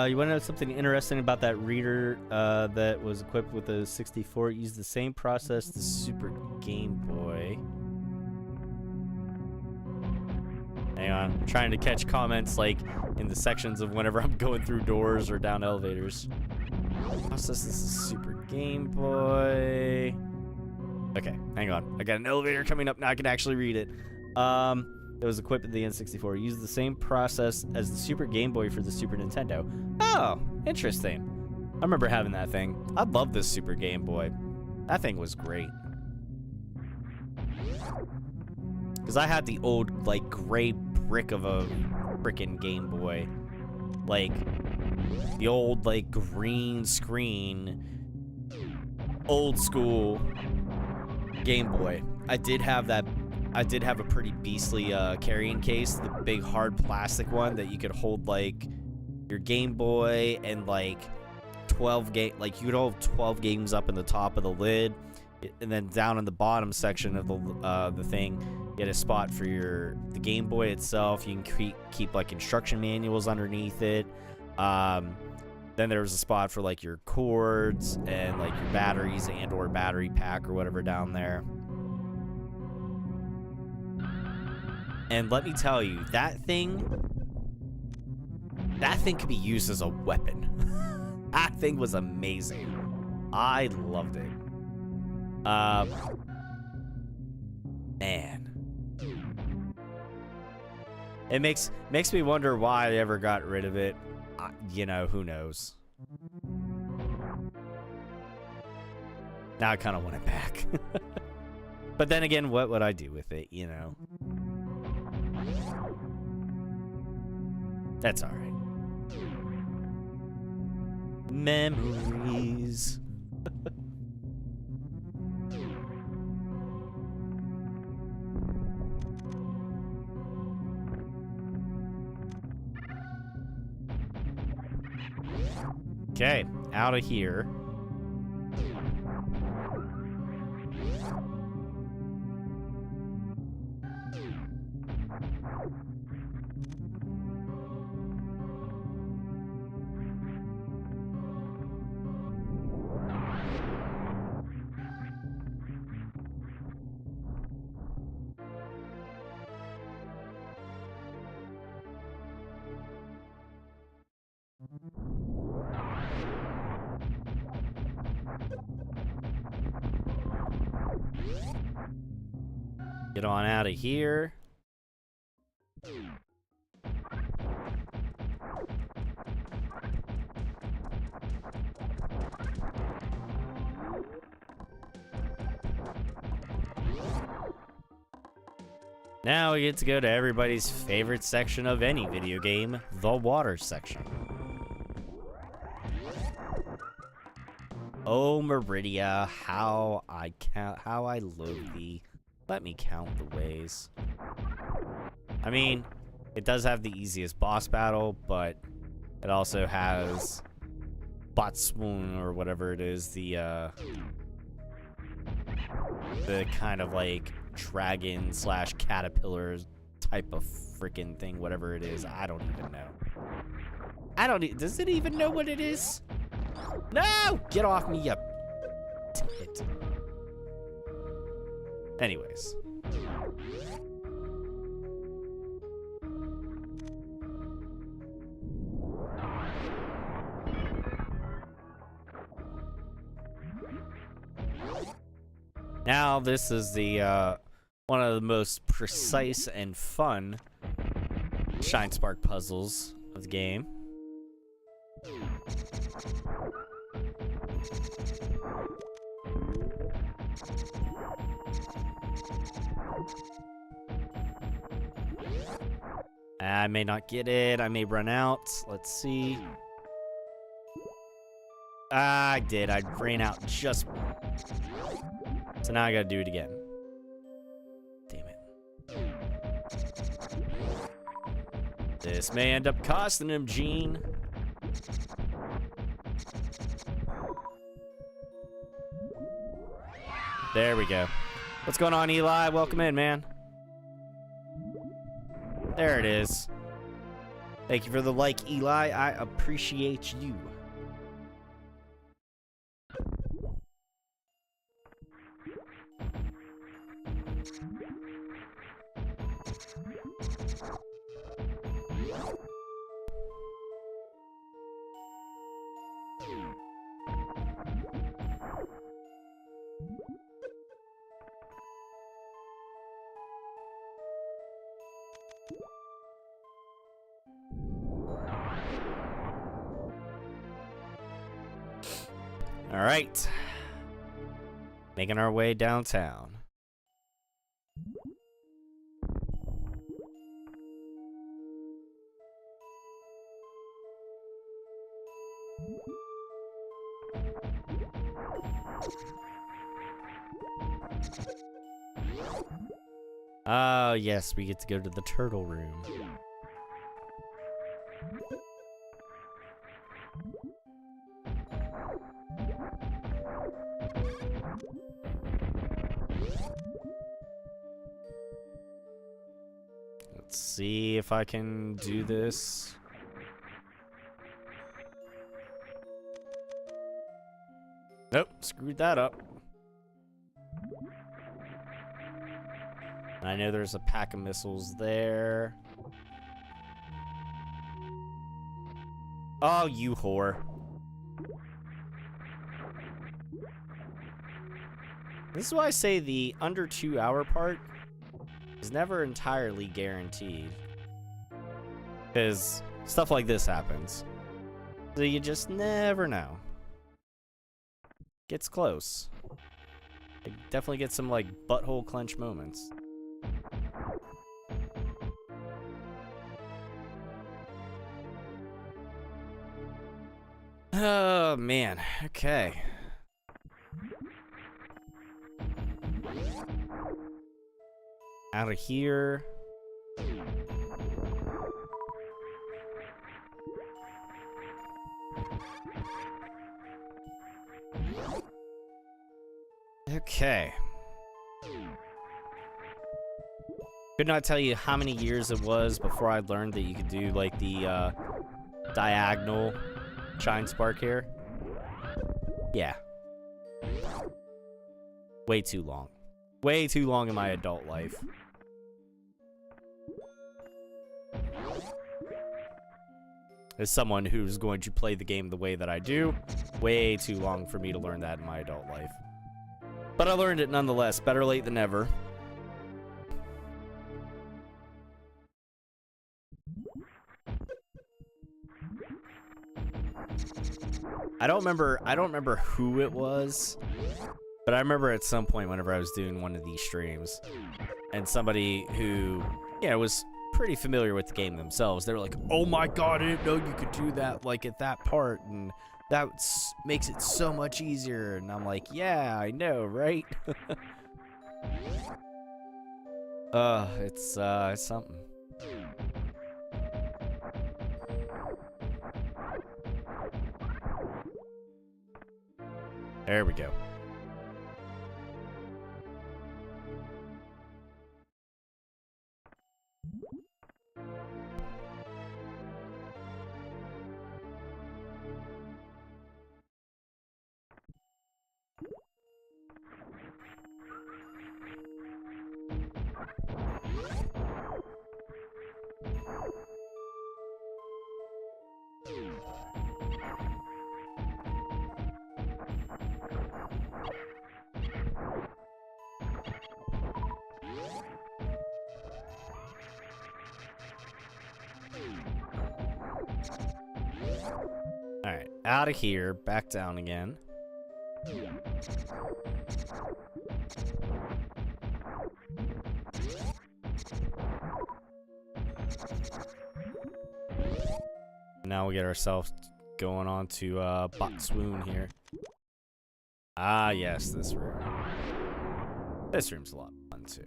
You want to know something interesting about that reader that was equipped with a 64? It used the same process the Super Game Boy. Hang on, I'm trying to catch comments like in the sections of whenever I'm going through doors or down elevators. Process this is Super Game Boy. Okay, hang on. I got an elevator coming up now. I can actually read it. It was equipped with the N64. Used the same process as the Super Game Boy for the Super Nintendo. Oh, interesting. I remember having that thing. I love this Super Game Boy. That thing was great. Because I had the old, like, gray brick of a frickin' Game Boy. Like, the old, like, green screen old school Game Boy. I did have that. I did have a pretty beastly carrying case, the big hard plastic one that you could hold like your Game Boy and like 12 game. Like you could hold 12 games up in the top of the lid, and then down in the bottom section of the thing, you had a spot for the Game Boy itself. You can keep like instruction manuals underneath it. Then there was a spot for like your cords and like your batteries and/or battery pack or whatever down there. And let me tell you, that thing could be used as a weapon. That thing was amazing. I loved it. Man. It makes me wonder why I ever got rid of it. You know, who knows? Now I kind of want it back. But then again, what would I do with it, you know? That's all right. Memories. Okay, out of here. Get on out of here. Now we get to go to everybody's favorite section of any video game, the water section. Oh, Meridia, how I loathe thee. Let me count the ways. I mean, it does have the easiest boss battle, but it also has Botswoon or whatever it is, the kind of like dragon / caterpillar type of freaking thing, whatever it is. I don't even know. Does it even know what it is? No! Get off me, you tit. Anyways. Now this is the one of the most precise and fun Shine Spark puzzles of the game. I may not get it. I may run out. Let's see. I did. I ran out just... So now I gotta do it again. Damn it. This may end up costing him, Gene. There we go. What's going on, Eli? Welcome in, man. There it is. Thank you for the like, Eli. I appreciate you. All right. Making our way downtown. Oh, yes, we get to go to the turtle room. Let's see if I can do this. Nope, screwed that up. I know there's a pack of missiles there. Oh, you whore. This is why I say the under 2 hour part is never entirely guaranteed. Because stuff like this happens. So you just never know. Gets close. It definitely gets some, like, butthole clench moments. Oh, man. Okay. Out of here. Okay. Could not tell you how many years it was before I learned that you could do, like, the diagonal shine spark here. Yeah. Way too long. Way too long in my adult life. As someone who's going to play the game the way that I do, way too long for me to learn that in my adult life. But I learned it nonetheless. Better late than never. I don't remember who it was, but I remember at some point whenever I was doing one of these streams, and somebody who, yeah, was pretty familiar with the game themselves, they were like, "Oh my god, I didn't know you could do that, like, at that part, and that makes it so much easier." And I'm like, "Yeah, I know, right?" It's something. There we go. Alright, out of here, back down again. Now we get ourselves going on to Bot Swoon here. Ah, yes, this room. This room's a lot of fun, too.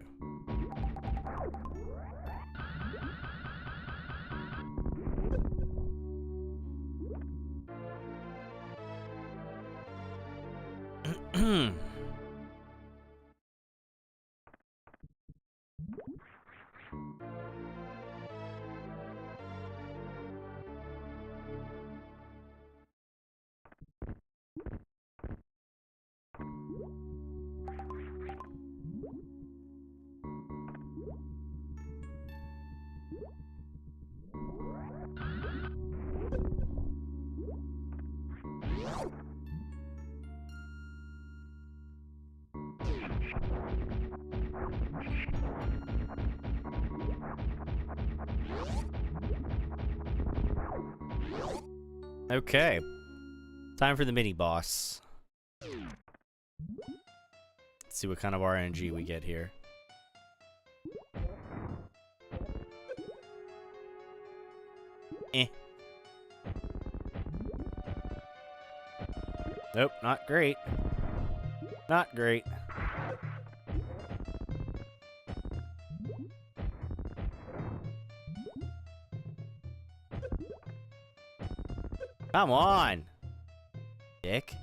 Okay. Time for the mini boss. Let's see what kind of RNG we get here. Eh. Nope, not great. Not great. Come on, dick.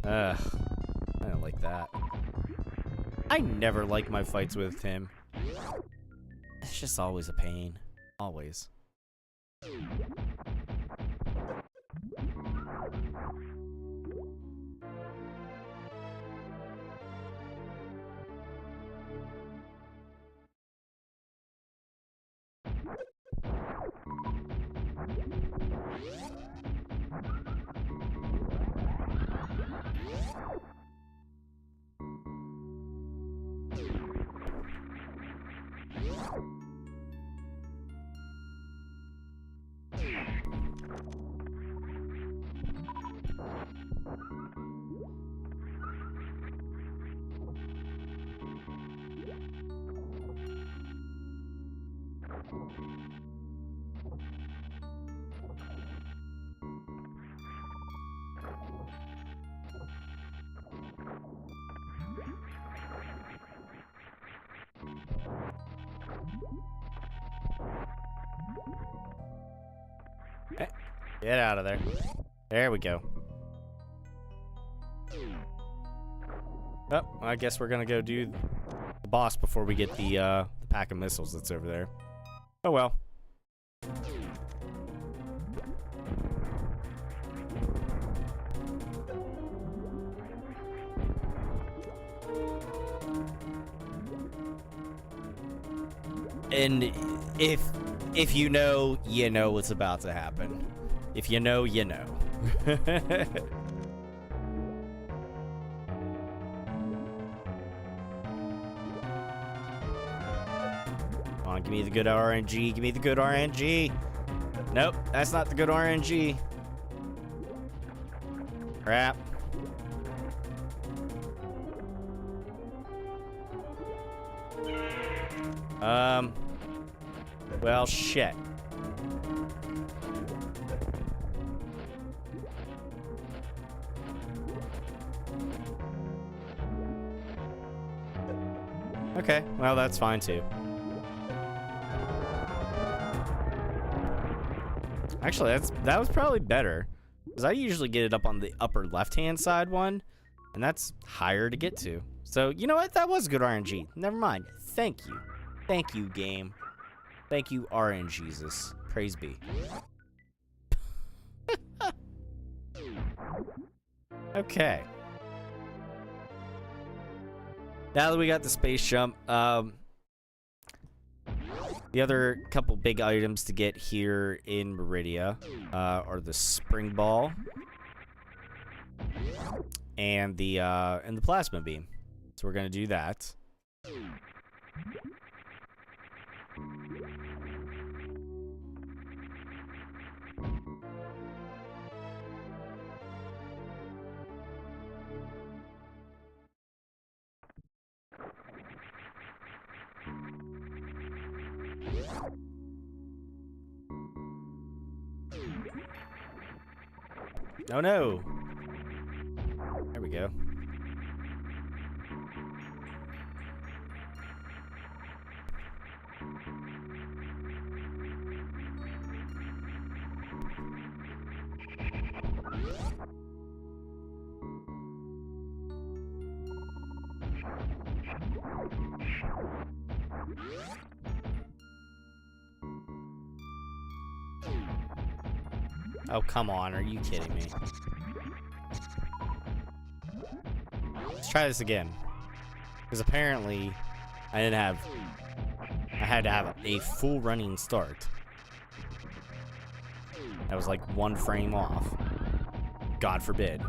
Ugh, I don't like that. I never like my fights with him. It's just always a pain. Always. Get out of there. There we go. Oh, I guess we're gonna go do the boss before we get the pack of missiles that's over there. Oh well. And if you know what's about to happen. If you know, you know. Come on, give me the good RNG. Give me the good RNG. Nope, that's not the good RNG. Crap. Well, shit. Okay, well, that's fine too. Actually, that was probably better, because I usually get it up on the upper left-hand side one, and that's higher to get to. So, you know what? That was good RNG. Never mind. Thank you. Thank you, game. Thank you, RNGesus. Praise be. Okay. Now that we got the space jump, the other couple big items to get here in Meridia are the spring ball and the plasma beam. So we're gonna do that. Oh no! There we go. Oh, come on. Are you kidding me? Let's try this again. Because apparently, I had to have a full running start. That was like 1 frame off. God forbid.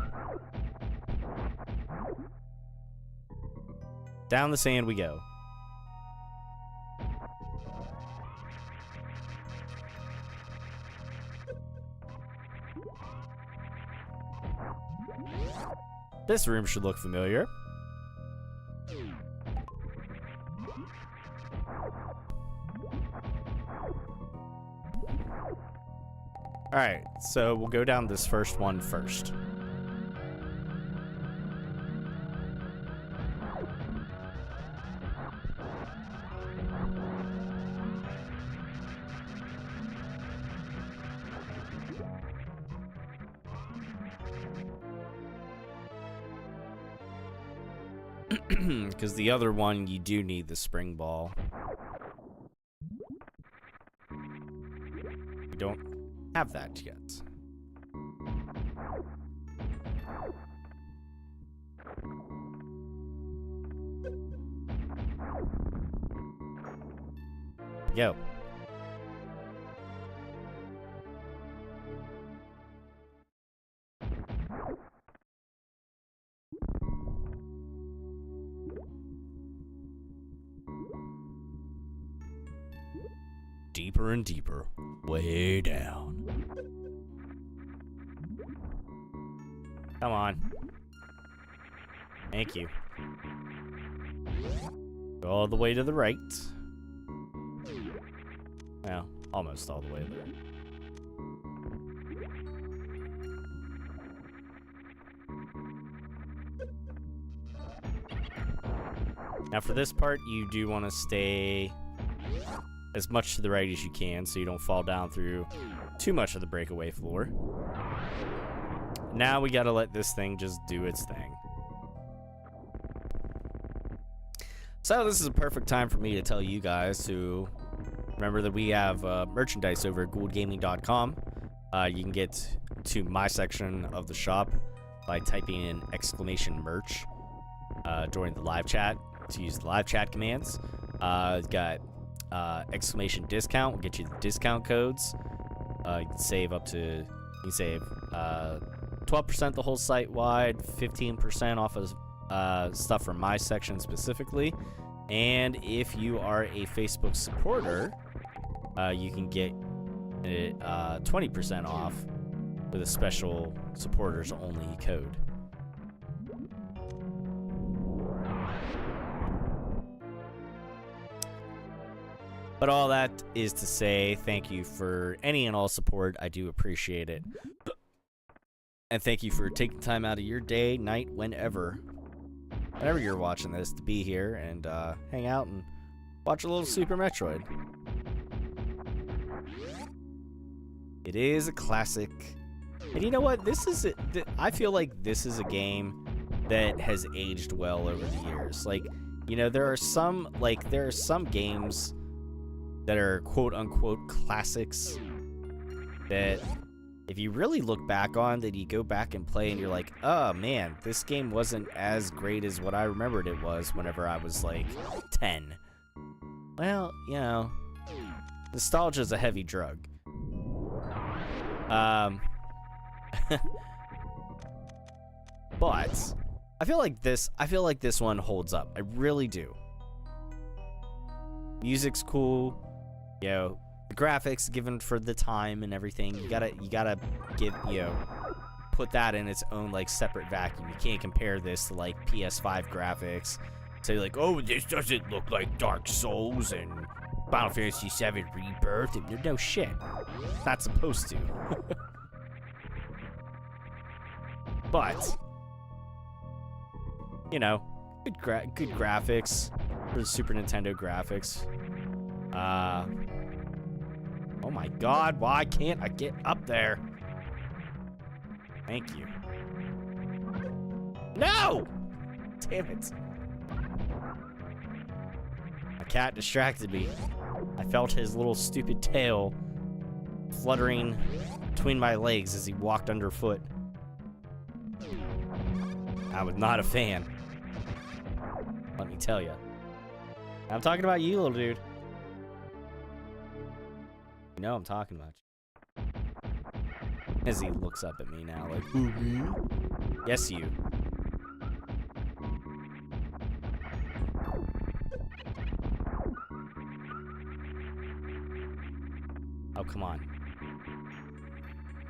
Down the sand we go. This room should look familiar. Alright, so we'll go down this first one first. Because the other one, you do need the spring ball. We don't have that yet. Go. Deeper and deeper, way down. Come on. Thank you. Go all the way to the right. Well, almost all the way there. Now for this part, you do want to stay as much to the right as you can so you don't fall down through too much of the breakaway floor. Now we gotta let this thing just do its thing. So this is a perfect time for me to tell you guys to remember that we have merchandise over at gouldgaming.com. You can get to my section of the shop by typing in !merch during the live chat to use the live chat commands. It's got !discount will get you the discount codes. You can save up to 12% the whole site wide, 15% off of stuff from my section specifically. And if you are a Facebook supporter, you can get it 20% off with a special supporters only code. But all that is to say, thank you for any and all support. I do appreciate it. And thank you for taking time out of your day, night, whenever you're watching this, to be here and hang out and watch a little Super Metroid. It is a classic. And you know what? I feel like this is a game that has aged well over the years. Like, you know, there are some games that are quote-unquote classics that if you really look back on, that you go back and play and you're like, oh man, this game wasn't as great as what I remembered it was whenever I was like 10. Well, you know, nostalgia's a heavy drug. But I feel like this one holds up. I really do. Music's cool. You know, the graphics given for the time and everything, you gotta give, you know, put that in its own like separate vacuum. You can't compare this to like PS5 graphics. Say like, oh, this doesn't look like Dark Souls and Final Fantasy VII Rebirth. No shit, not supposed to. But you know, good graphics for the Super Nintendo graphics. Oh my god, why can't I get up there? Thank you. No! Damn it. My cat distracted me. I felt his little stupid tail fluttering between my legs as he walked underfoot. I was not a fan. Let me tell you. I'm talking about you, little dude. You know I'm talking about you. As he looks up at me now, like, who, me? Yes, you. Oh, come on.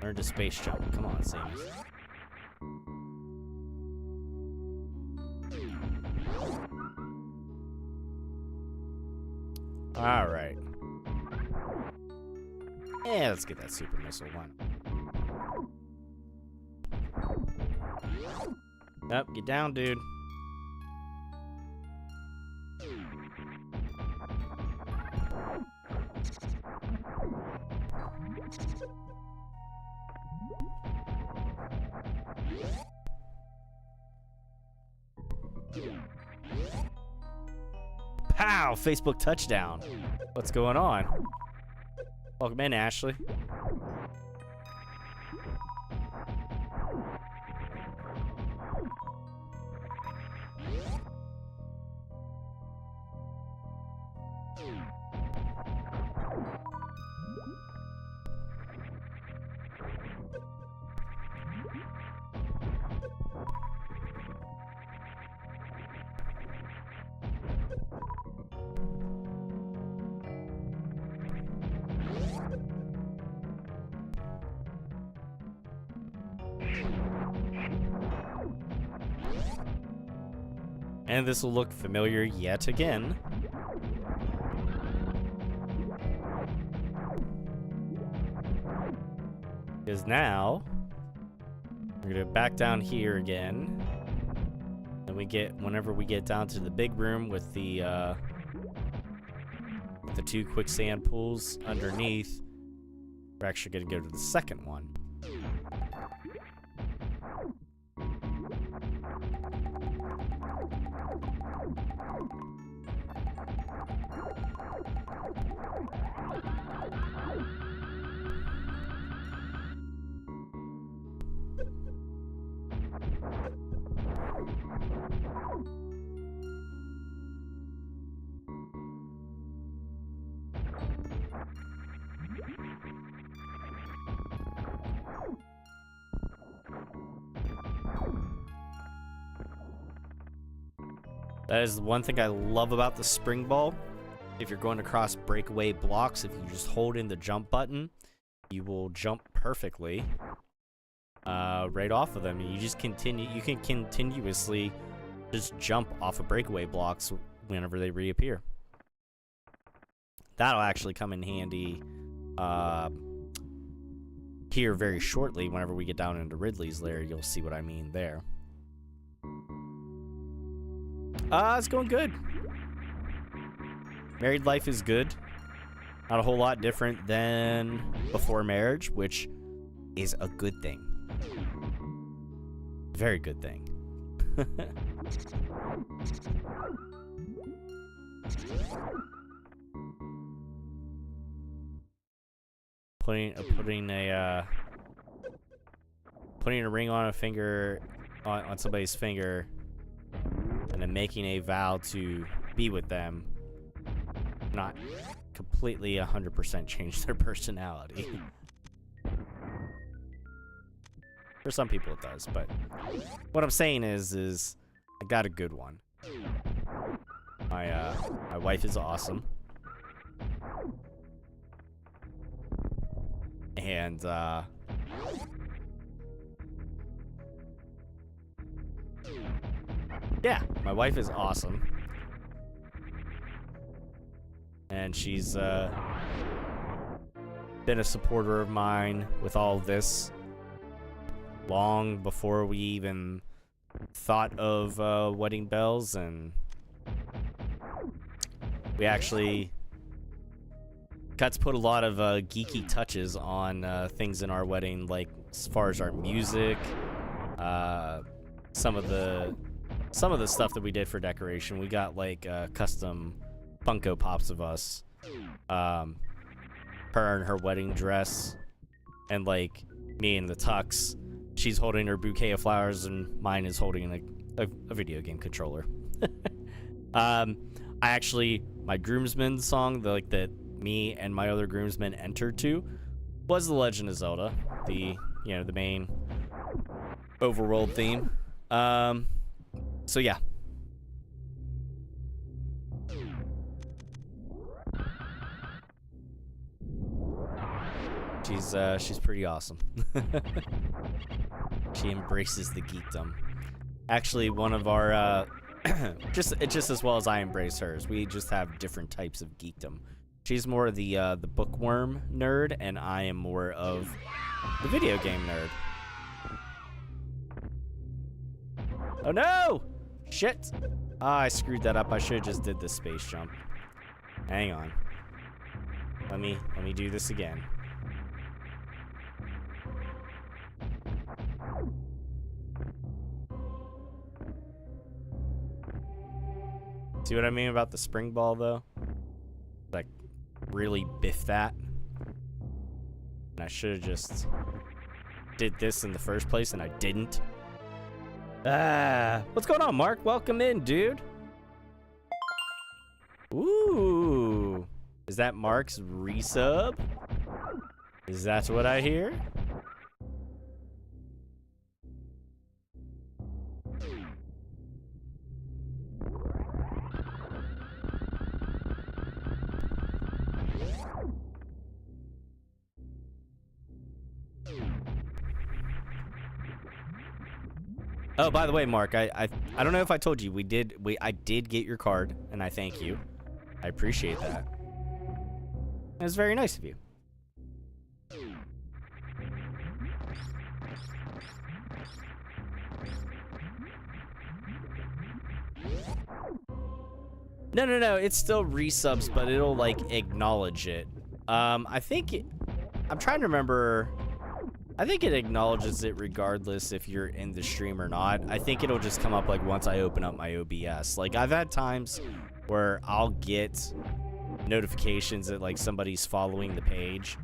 Learn to space jump. Come on, Samus. Alright. Yeah, let's get that super missile one. Up, get down, dude. Wow, Facebook touchdown. What's going on? Welcome in, Ashley. And this will look familiar yet again. Because now, we're gonna back down here again. And whenever we get down to the big room with the 2 quicksand pools underneath, we're actually gonna go to the second one. That is the one thing I love about the spring ball. If you're going across breakaway blocks, if you just hold in the jump button, you will jump perfectly right off of them. You can continuously just jump off of breakaway blocks whenever they reappear. That'll actually come in handy here very shortly. Whenever we get down into Ridley's lair, you'll see what I mean there. It's going good. Married life is good. Not a whole lot different than before marriage, which is a good thing. Very good thing. Putting a ring on a finger, on somebody's finger, and then making a vow to be with them, not completely 100% change their personality. For some people it does, but what I'm saying is I got a good one. My wife is awesome. And yeah, my wife is awesome. And she's been a supporter of mine with all of this long before we even thought of wedding bells, and we actually got to put a lot of geeky touches on things in our wedding, like as far as our music, some of the stuff that we did for decoration. We got like custom Funko Pops of us, her in her wedding dress, and like me in the tux. She's holding her bouquet of flowers, and mine is holding a video game controller. My groomsmen song, that me and my other groomsmen entered to, was The Legend of Zelda, the main overworld theme. So yeah. She's pretty awesome. She embraces the geekdom. Actually, one of our just as well as I embrace hers. We just have different types of geekdom. She's more of the bookworm nerd, and I am more of the video game nerd. Oh no! Shit! I screwed that up. I should have just did the space jump. Hang on. Let me do this again. See what I mean about the spring ball, though? Like, really biff that. And I should have just did this in the first place, and I didn't. What's going on, Mark? Welcome in, dude. Ooh. Is that Mark's resub? Is that what I hear? Oh, by the way, Mark, I don't know if I told you I did get your card, and I thank you. I appreciate that. It was very nice of you. No, it's still resubs, but it'll like acknowledge it. I'm trying to remember. I think it acknowledges it regardless if you're in the stream or not. I think it'll just come up like once I open up my OBS. Like I've had times where I'll get notifications that like somebody's following the page,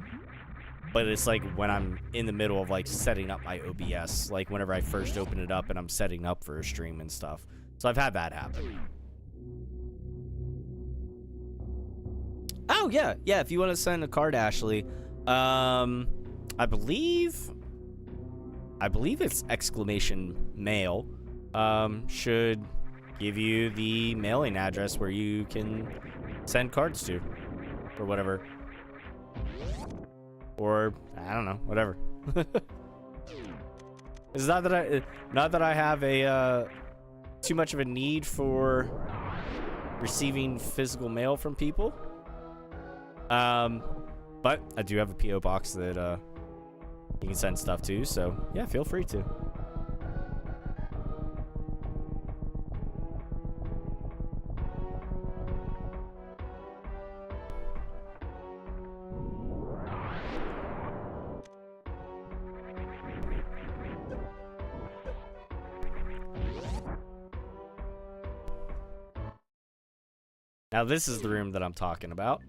but it's like when I'm in the middle of like setting up my OBS, like whenever I first open it up and I'm setting up for a stream and stuff. So I've had that happen. Oh yeah, if you want to send a card, Ashley, I believe it's exclamation mail. Should give you the mailing address where you can send cards to, or whatever. Or I don't know, whatever. It's not that I have a too much of a need for receiving physical mail from people. But I do have a PO box that you can send stuff to, so yeah, feel free to. Now this is the room that I'm talking about.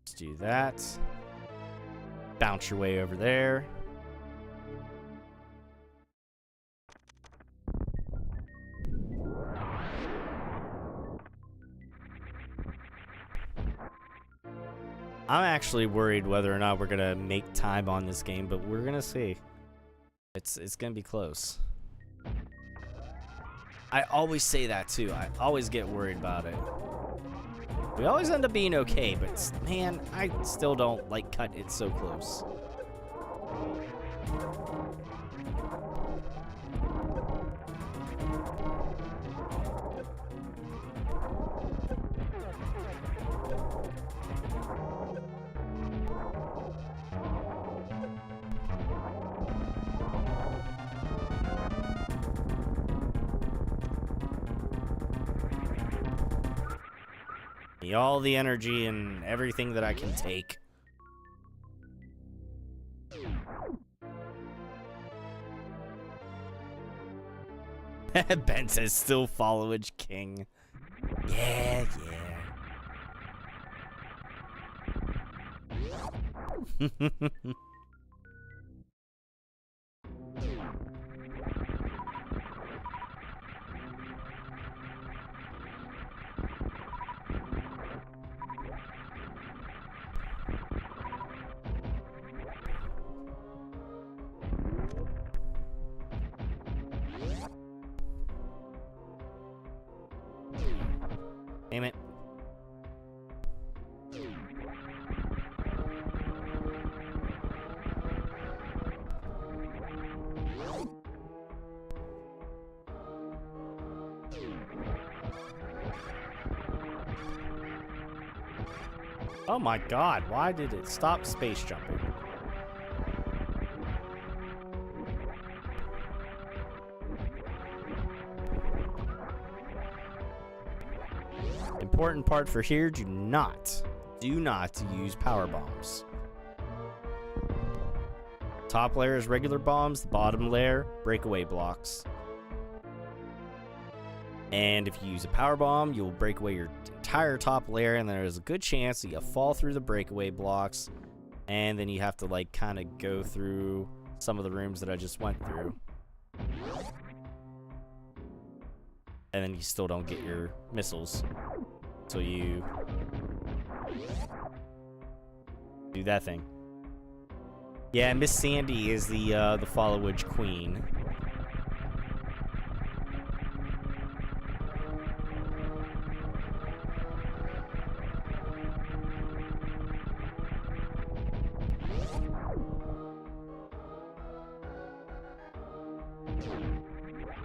Let's do that. Bounce your way over there. I'm actually worried whether or not we're gonna make time on this game, but we're gonna see. It's gonna be close. I always say that too. I always get worried about it. We always end up being okay, but man, I still don't like cut it so close. All the energy and everything that I can take. Ben says still followage king. Yeah. Damn it. Oh my god, why did it stop space jumping? Important part for here, do not use power bombs. Top layer is regular bombs, the bottom layer, breakaway blocks. And if you use a power bomb, you'll break away your entire top layer, and there's a good chance that you'll fall through the breakaway blocks, and then you have to like kind of go through some of the rooms that I just went through. And then you still don't get your missiles. So you do that thing. Yeah, Miss Sandy is the Followage Queen.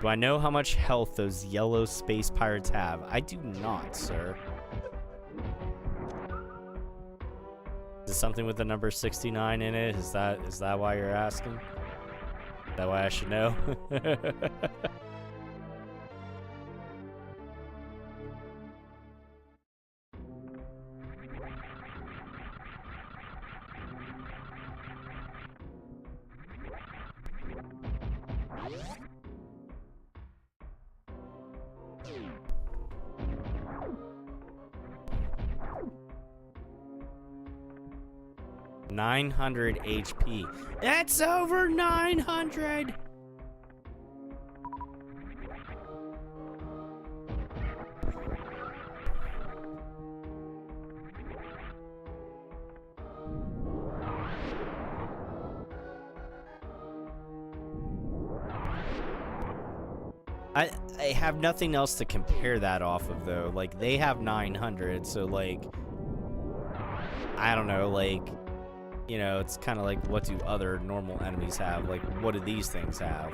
Do I know how much health those yellow space pirates have? I do not, sir. Is something with the number 69 in it? Is that why you're asking? Is that why I should know? 900 HP. That's over 900! I have nothing else to compare that off of, though. Like, they have 900, so, like, I don't know, like, you know, it's kind of like, what do other normal enemies have? Like, what do these things have?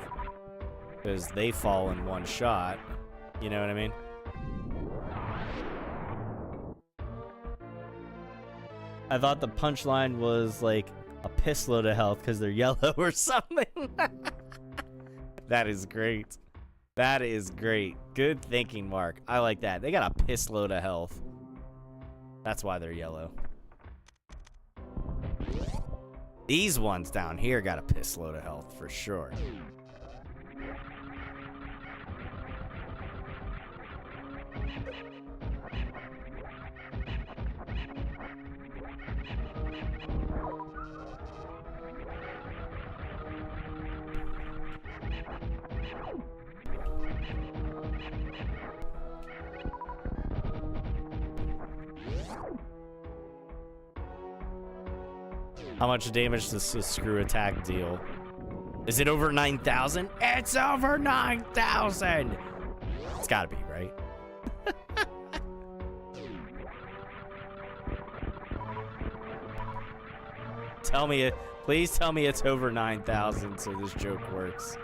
Because they fall in one shot. You know what I mean? I thought the punchline was, like, a piss load of health because they're yellow or something. That is great. That is great. Good thinking, Mark. I like that. They got a piss load of health. That's why they're yellow. These ones down here got a piss load of health for sure. How much damage does this screw attack deal? Is it over 9,000? It's over 9,000! It's gotta be, right? Tell me it. Please tell me it's over 9,000 so this joke works.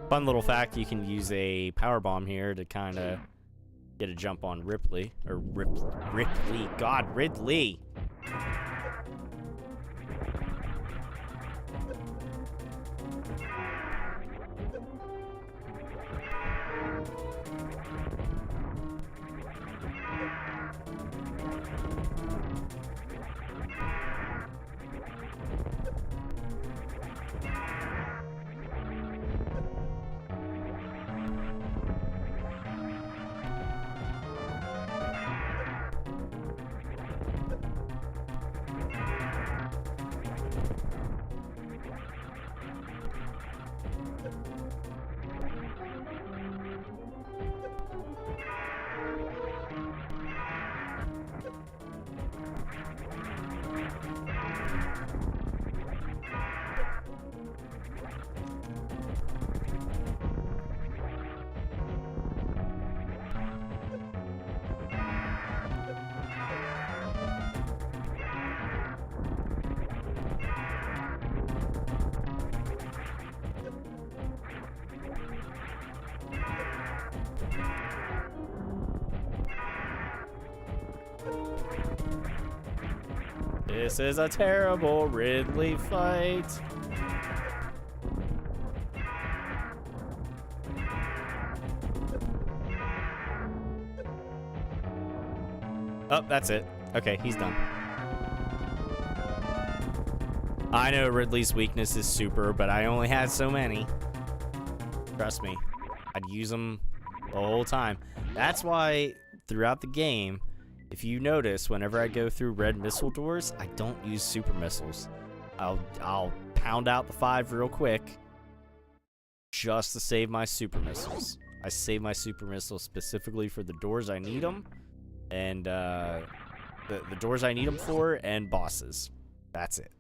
Fun little fact, you can use a power bomb here to kind of get a jump on Ripley. Or Ripley. God, Ridley! This is a terrible Ridley fight. Oh, that's it. Okay, he's done. I know Ridley's weakness is super, but I only had so many. Trust me. I'd use them the whole time. That's why throughout the game, if you notice, whenever I go through red missile doors, I don't use super missiles. I'll pound out the 5 real quick just to save my super missiles. I save my super missiles specifically for the doors I need them, and the doors I need them for, and bosses. That's it.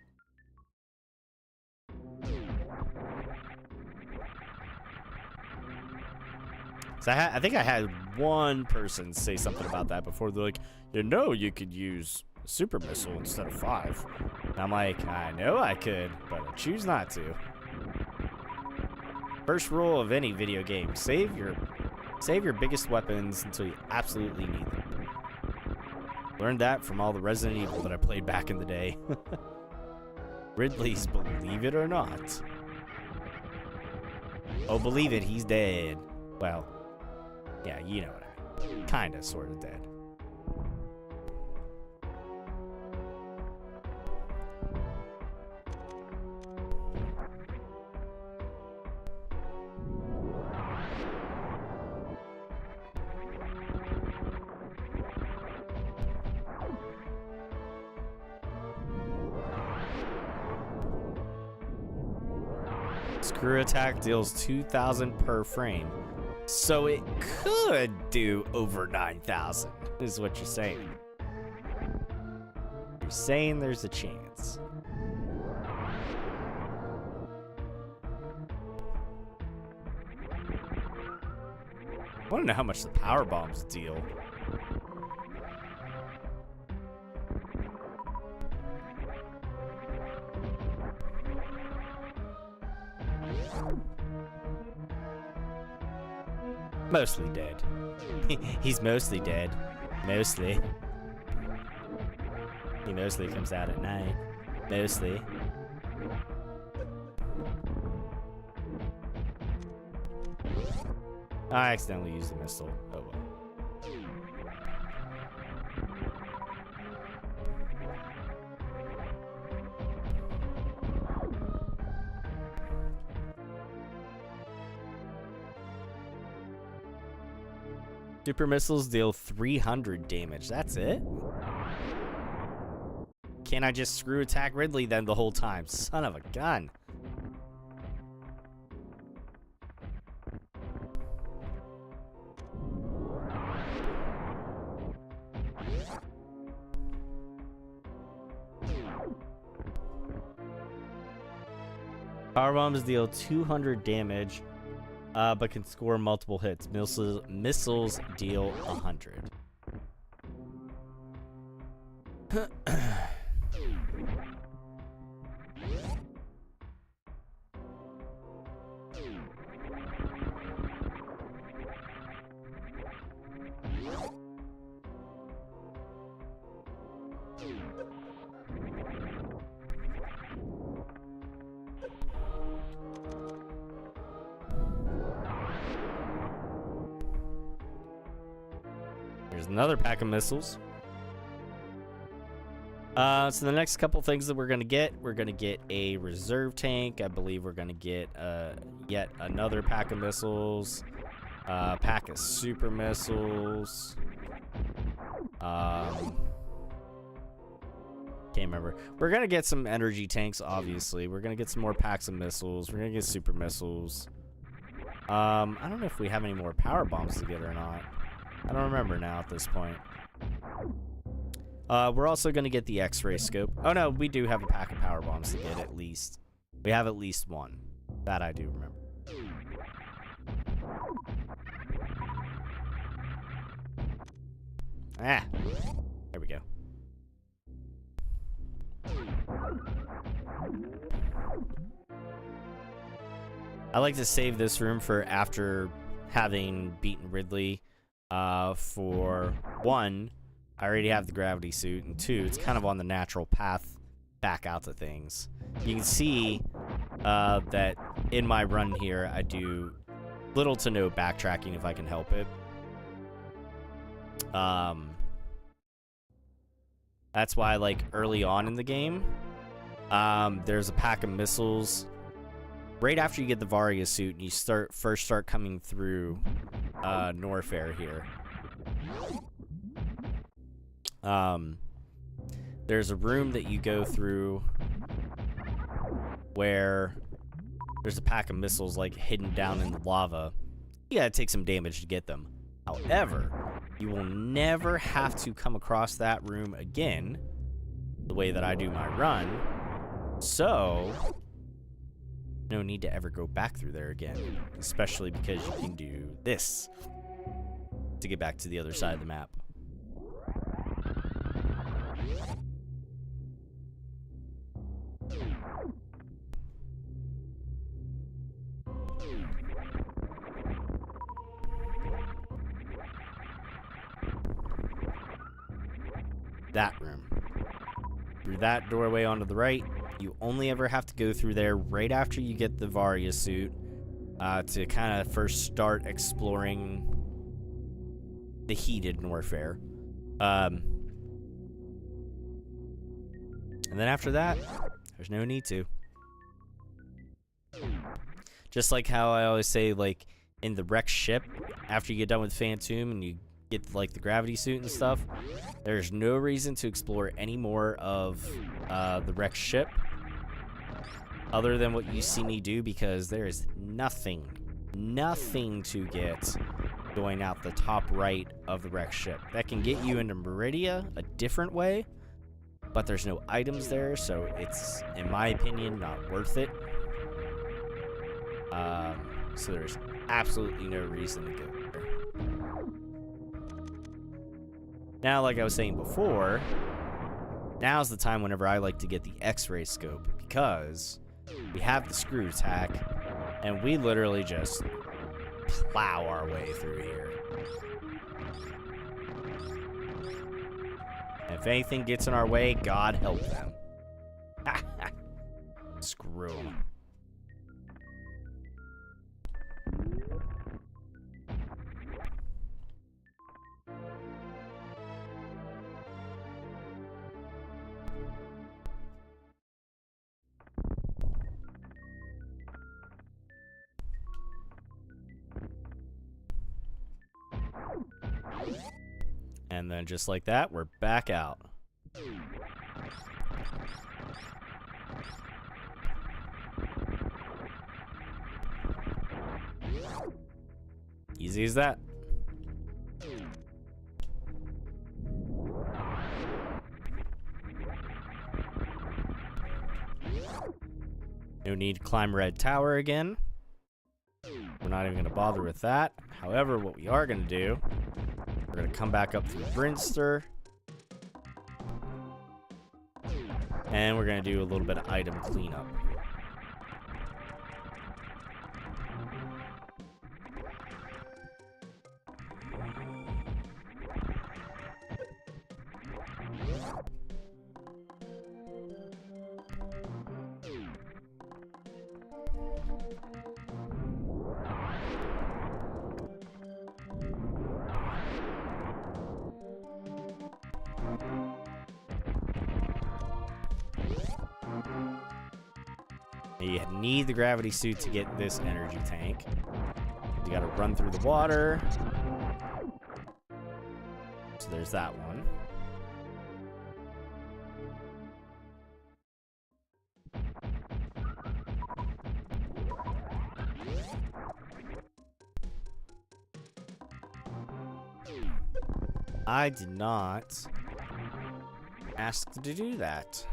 So I think I had one person say something about that before. They're like, you know, you could use a super missile instead of 5. And I'm like, I know I could, but I choose not to. First rule of any video game: save your biggest weapons until you absolutely need them. Learned that from all the Resident Evil that I played back in the day. Ridley's Believe It or Not. Oh, believe it, he's dead. Well, yeah, you know what I mean. Kinda, sorta dead. Screw attack deals 2,000 per frame. So it could do over 9,000, is what you're saying. You're saying there's a chance. I want to know how much the power bombs deal. Mostly dead. He's mostly dead. Mostly. He mostly comes out at night. Mostly. I accidentally used the missile. Oh well. Super missiles deal 300 damage. That's it? Can't I just screw attack Ridley then the whole time? Son of a gun. Power bombs deal 200 damage. But can score multiple hits. Missiles deal 100. There's another pack of missiles. So the next couple things that we're gonna get a reserve tank. I believe we're gonna get yet another pack of missiles, pack of super missiles. Can't remember. We're gonna get some energy tanks, obviously. We're gonna get some more packs of missiles. We're gonna get super missiles. I don't know if we have any more power bombs to get or not. I don't remember now at this point. We're also going to get the X-ray scope. Oh no, we do have a pack of power bombs to get at least. We have at least one. That I do remember. Ah, there we go. I like to save this room for after having beaten Ridley. For 1, I already have the gravity suit, and 2, it's kind of on the natural path back out to things. You can see that in my run here, I do little to no backtracking if I can help it. That's why, like, early on in the game, there's a pack of missiles right after you get the Varia suit and you first start coming through Norfair here. There's a room that you go through where there's a pack of missiles like hidden down in the lava. You gotta take some damage to get them. However, you will never have to come across that room again the way that I do my run. So, no need to ever go back through there again. Especially because you can do this to get back to the other side of the map. That room. Through that doorway onto the right, you only ever have to go through there right after you get the Varia suit to kind of first start exploring the heated Norfair. And then after that, there's no need to. Just like how I always say, like, in the wrecked ship, after you get done with Phantom and you get, like, the gravity suit and stuff, there's no reason to explore any more of the wrecked ship other than what you see me do, because there is nothing to get going out the top right of the wrecked ship. That can get you into Meridia a different way, but there's no items there, so it's, in my opinion, not worth it. So there's absolutely no reason to go there. Now, like I was saying before, now's the time whenever I like to get the X-ray scope, because we have the screw attack, and we literally just plow our way through here. And if anything gets in our way, God help them. Screw them. And then just like that, we're back out. Easy as that. No need to climb Red Tower again. We're not even going to bother with that. However, what we are going to do, we're going to come back up through Brinster. And we're going to do a little bit of item cleanup. You need the gravity suit to get this energy tank. You gotta run through the water. So there's that one. I did not ask to do that.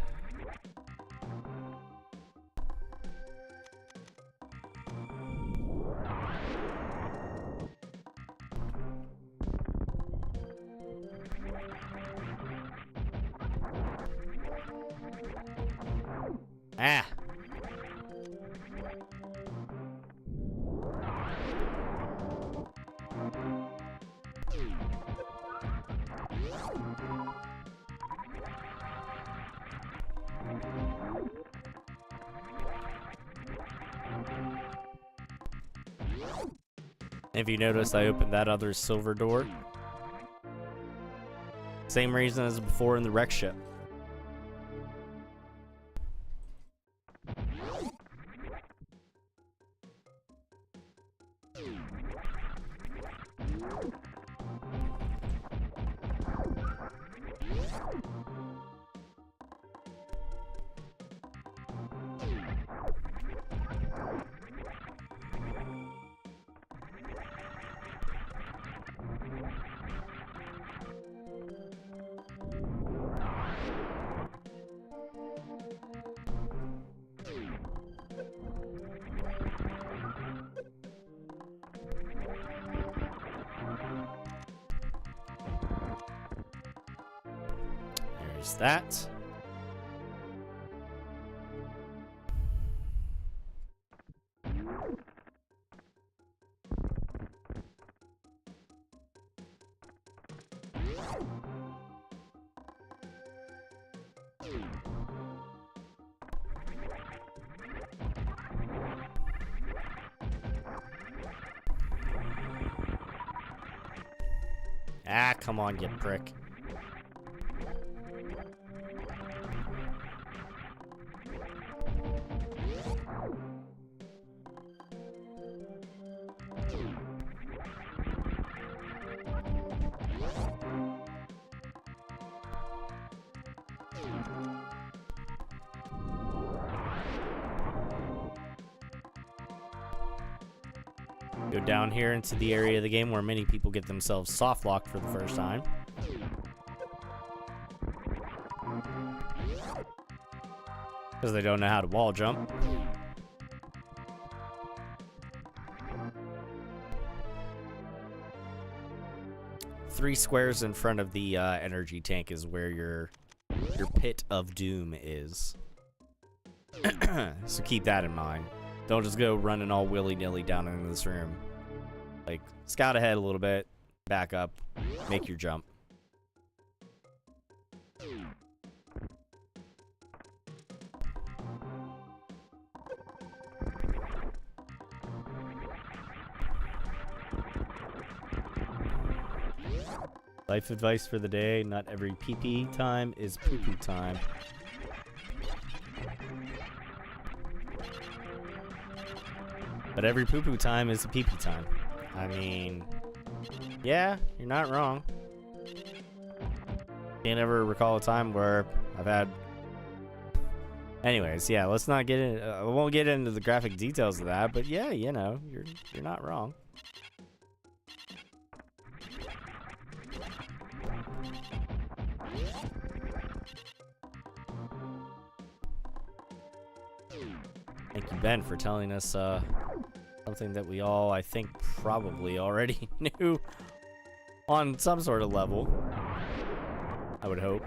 Ah. If you notice, I opened that other silver door. Same reason as before in the wreck ship. There's that. Ah, come on, you prick. Go down here into the area of the game where many people get themselves soft locked for the first time. Because they don't know how to wall jump. Three squares in front of the energy tank is where your pit of doom is. So keep that in mind. Don't just go running all willy-nilly down into this room. Like, scout ahead a little bit, back up, make your jump. Life advice for the day: not every pee-pee time is poo-poo time. But every poo-poo time is a pee-pee time. I mean, yeah, you're not wrong. Can't ever recall a time where I've had... Anyways, yeah, let's not get in... I won't get into the graphic details of that, but yeah, you know, you're not wrong. Thank you, Ben, for telling us something that we all, I think, probably already knew on some sort of level. I would hope.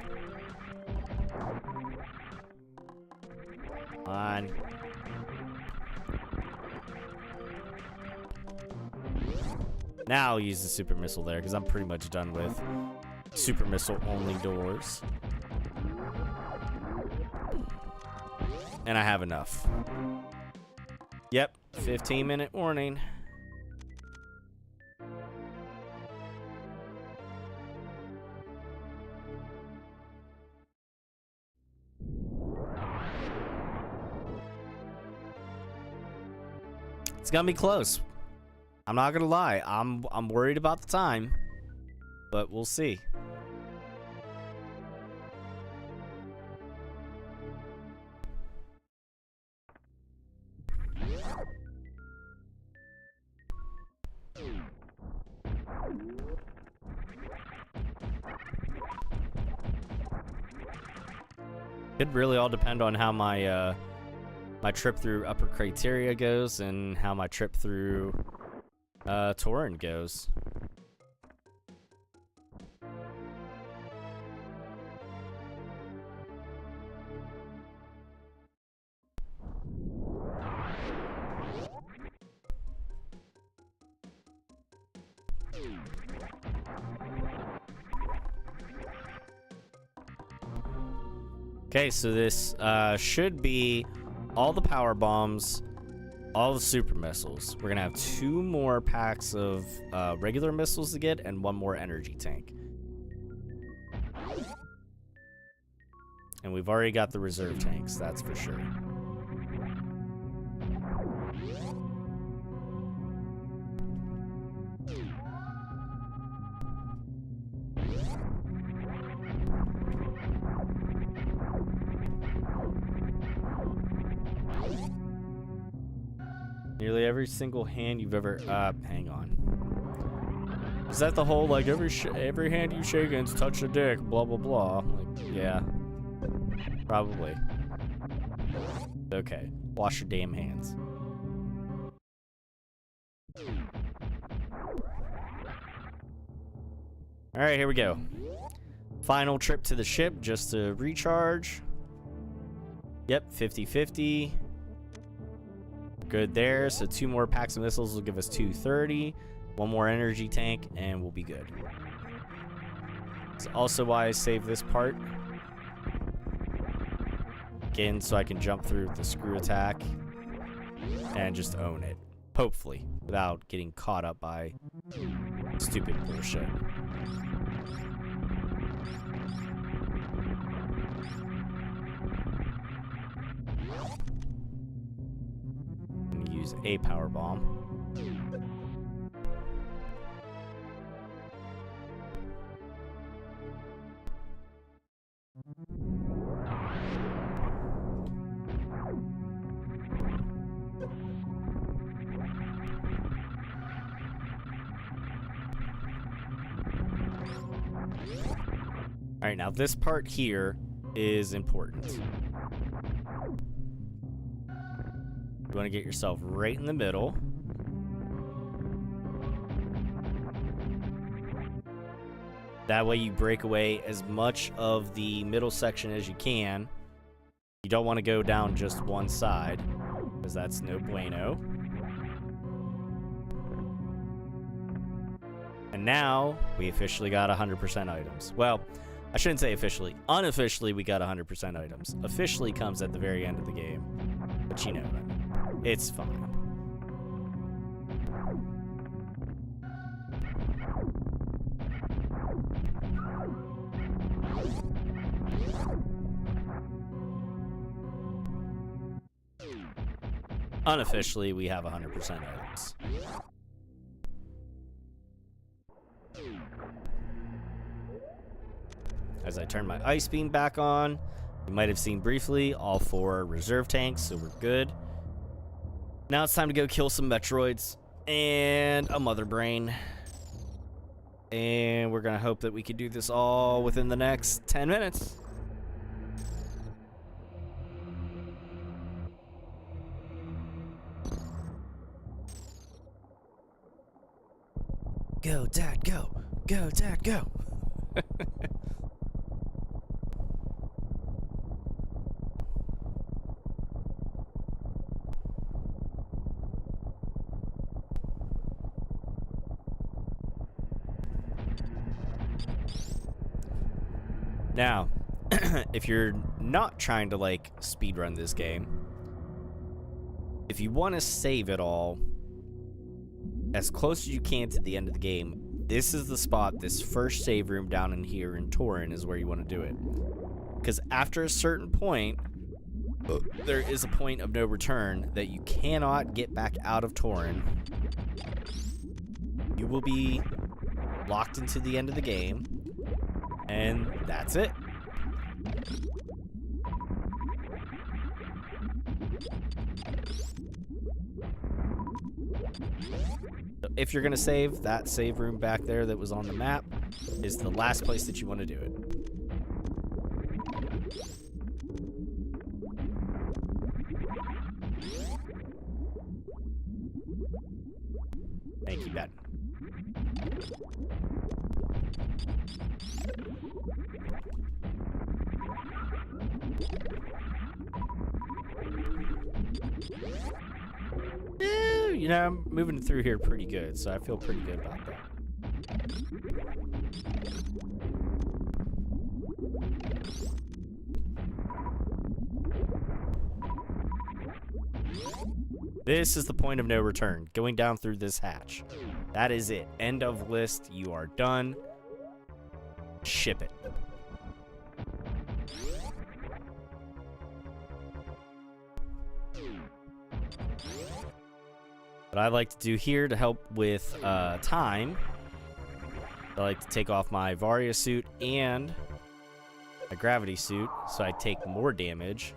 Come on. Now I'll use the super missile there, because I'm pretty much done with super missile only doors. And I have enough. Yep, 15-minute warning. It's gonna be close. I'm not gonna lie. I'm worried about the time, but we'll see. Could really all depend on how my my trip through Upper Criteria goes and how my trip through Torrent goes. Okay, so this should be all the power bombs, all the super missiles. We're gonna have 2 more packs of regular missiles to get and 1 more energy tank. And we've already got the reserve tanks, that's for sure. Nearly every single hand you've ever... hang on. Is that the whole, like, every hand you shake and's touch a dick, blah, blah, blah? Like, yeah. Probably. Okay. Wash your damn hands. Alright, here we go. Final trip to the ship just to recharge. Yep, 50-50. Good there. So 2 more packs of missiles will give us 230. 1 more energy tank, and we'll be good. That's also why I saved this part. Again, so I can jump through the screw attack and just own it. Hopefully, without getting caught up by stupid bullshit. I'm gonna use a power bomb. All right, now this part here is important. You want to get yourself right in the middle. That way you break away as much of the middle section as you can. You don't want to go down just one side, because that's no bueno. And now we officially got 100% items. Well, I shouldn't say officially. Unofficially, we got 100% items. Officially comes at the very end of the game. But you know, it's fine. Unofficially, we have 100% items. As I turn my ice beam back on, you might have seen briefly all 4 reserve tanks, so we're good. Now it's time to go kill some Metroids and a Mother Brain. And we're gonna hope that we can do this all within the next 10 minutes. Go, Dad, go! Go, Dad, go! Now, if you're not trying to, like, speedrun this game, if you want to save it all as close as you can to the end of the game, this is the spot, this first save room down in here in Torin is where you want to do it. Because after a certain point, there is a point of no return that you cannot get back out of Torin. You will be locked into the end of the game. And that's it. So if you're going to save, that save room back there that was on the map is the last place that you want to do it. Thank you, Ben. You know, I'm moving through here pretty good, so I feel pretty good about that. This is the point of no return, going down through this hatch. That is it. End of list. You are done. Ship it. What I like to do here to help with time, I like to take off my Varia suit and my gravity suit so I take more damage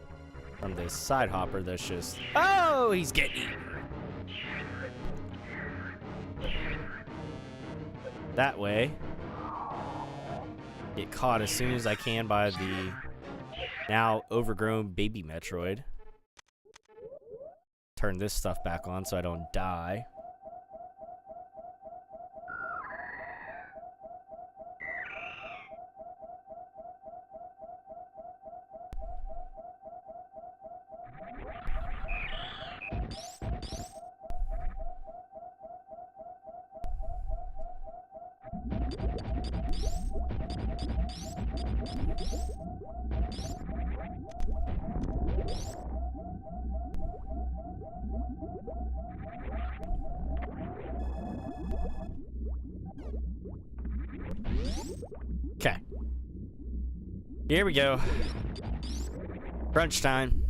from this side hopper that's just... Oh, he's getting eaten. that way. Get caught as soon as I can by the now overgrown baby Metroid. Turn this stuff back on so I don't die. Okay. Here we go. Crunch time.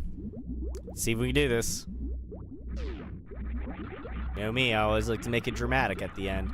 See if we can do this. You know me, I always like to make it dramatic at the end.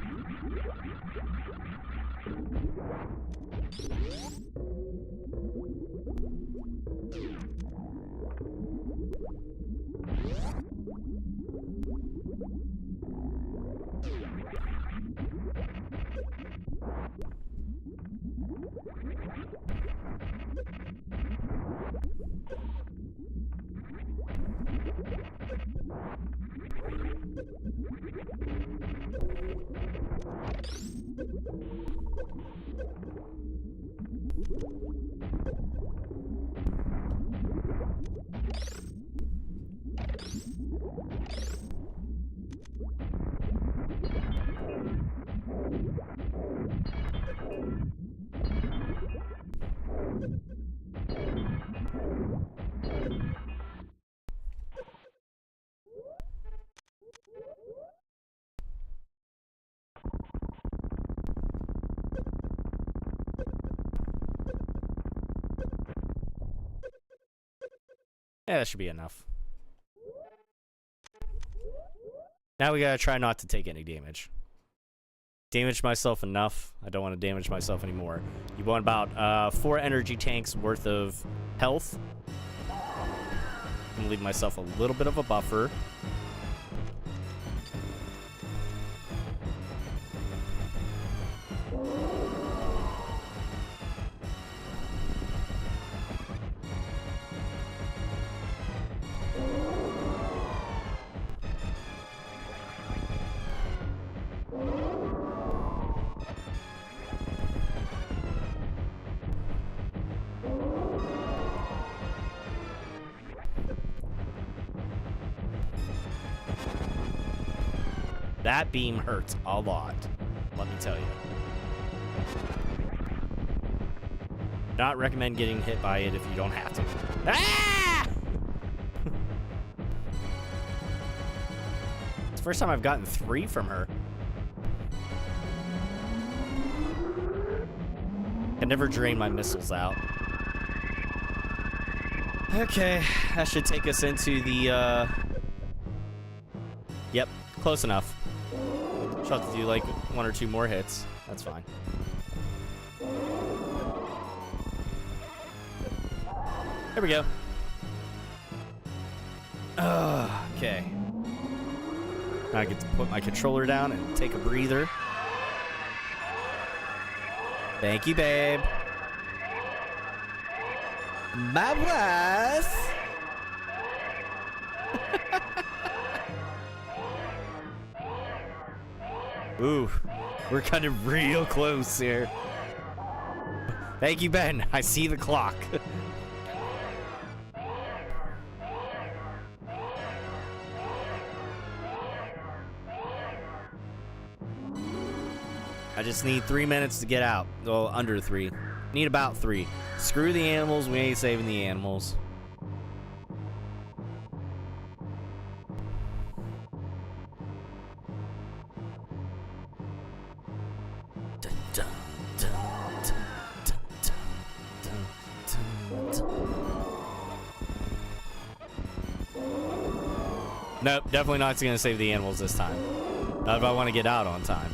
Yeah, that should be enough. Now we gotta try not to take any damage. Damaged myself enough. I don't want to damage myself anymore. You want about 4 energy tanks worth of health. I'm gonna leave myself a little bit of a buffer. That beam hurts a lot, let me tell you. Not recommend getting hit by it if you don't have to. Ah! It's the first time I've gotten 3 from her. I never drain my missiles out. Okay, that should take us into the, Yep, close enough. She'll have to do like 1 or 2 more hits. That's fine. There we go. Okay. Now I get to put my controller down and take a breather. Thank you, babe. My wife. Ooh, we're kind of real close here. Thank you, Ben. I see the clock. I just need 3 minutes to get out. Well, under 3. Need about 3. Screw the animals. We ain't saving the animals. Nope, definitely not going to save the animals this time. Not if I want to get out on time.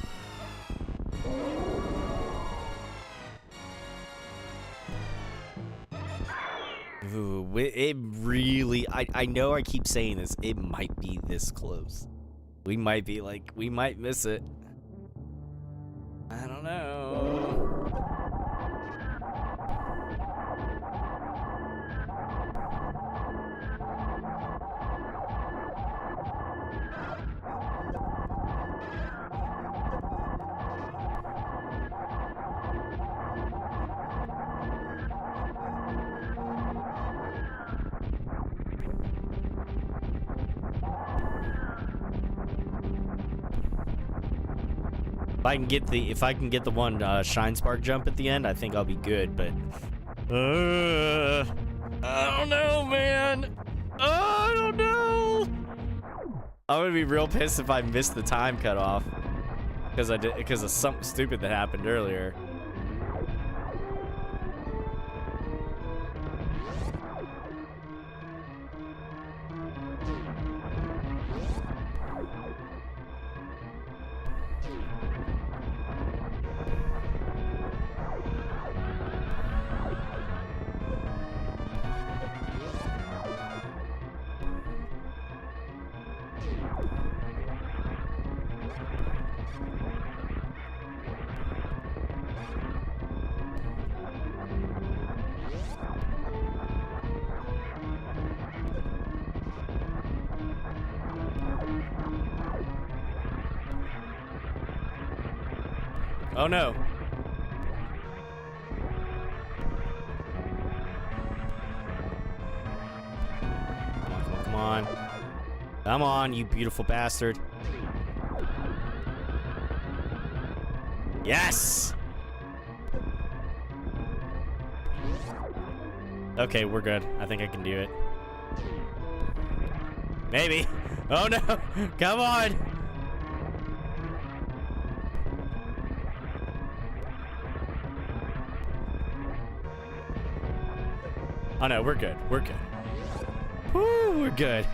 Ooh, it really... I know I keep saying this. It might be this close. We might be like... We might miss it. I don't know. If I can get the one Shine Spark jump at the end, I think I'll be good, but I don't know, man. I don't know. I'm gonna be real pissed if I miss the time cutoff because of something stupid that happened earlier. Oh no. Come on, come on, come on. Come on, you beautiful bastard. Yes! Okay, we're good. I think I can do it. Maybe. Oh no! Come on! Oh no, we're good. We're good. Woo, we're good.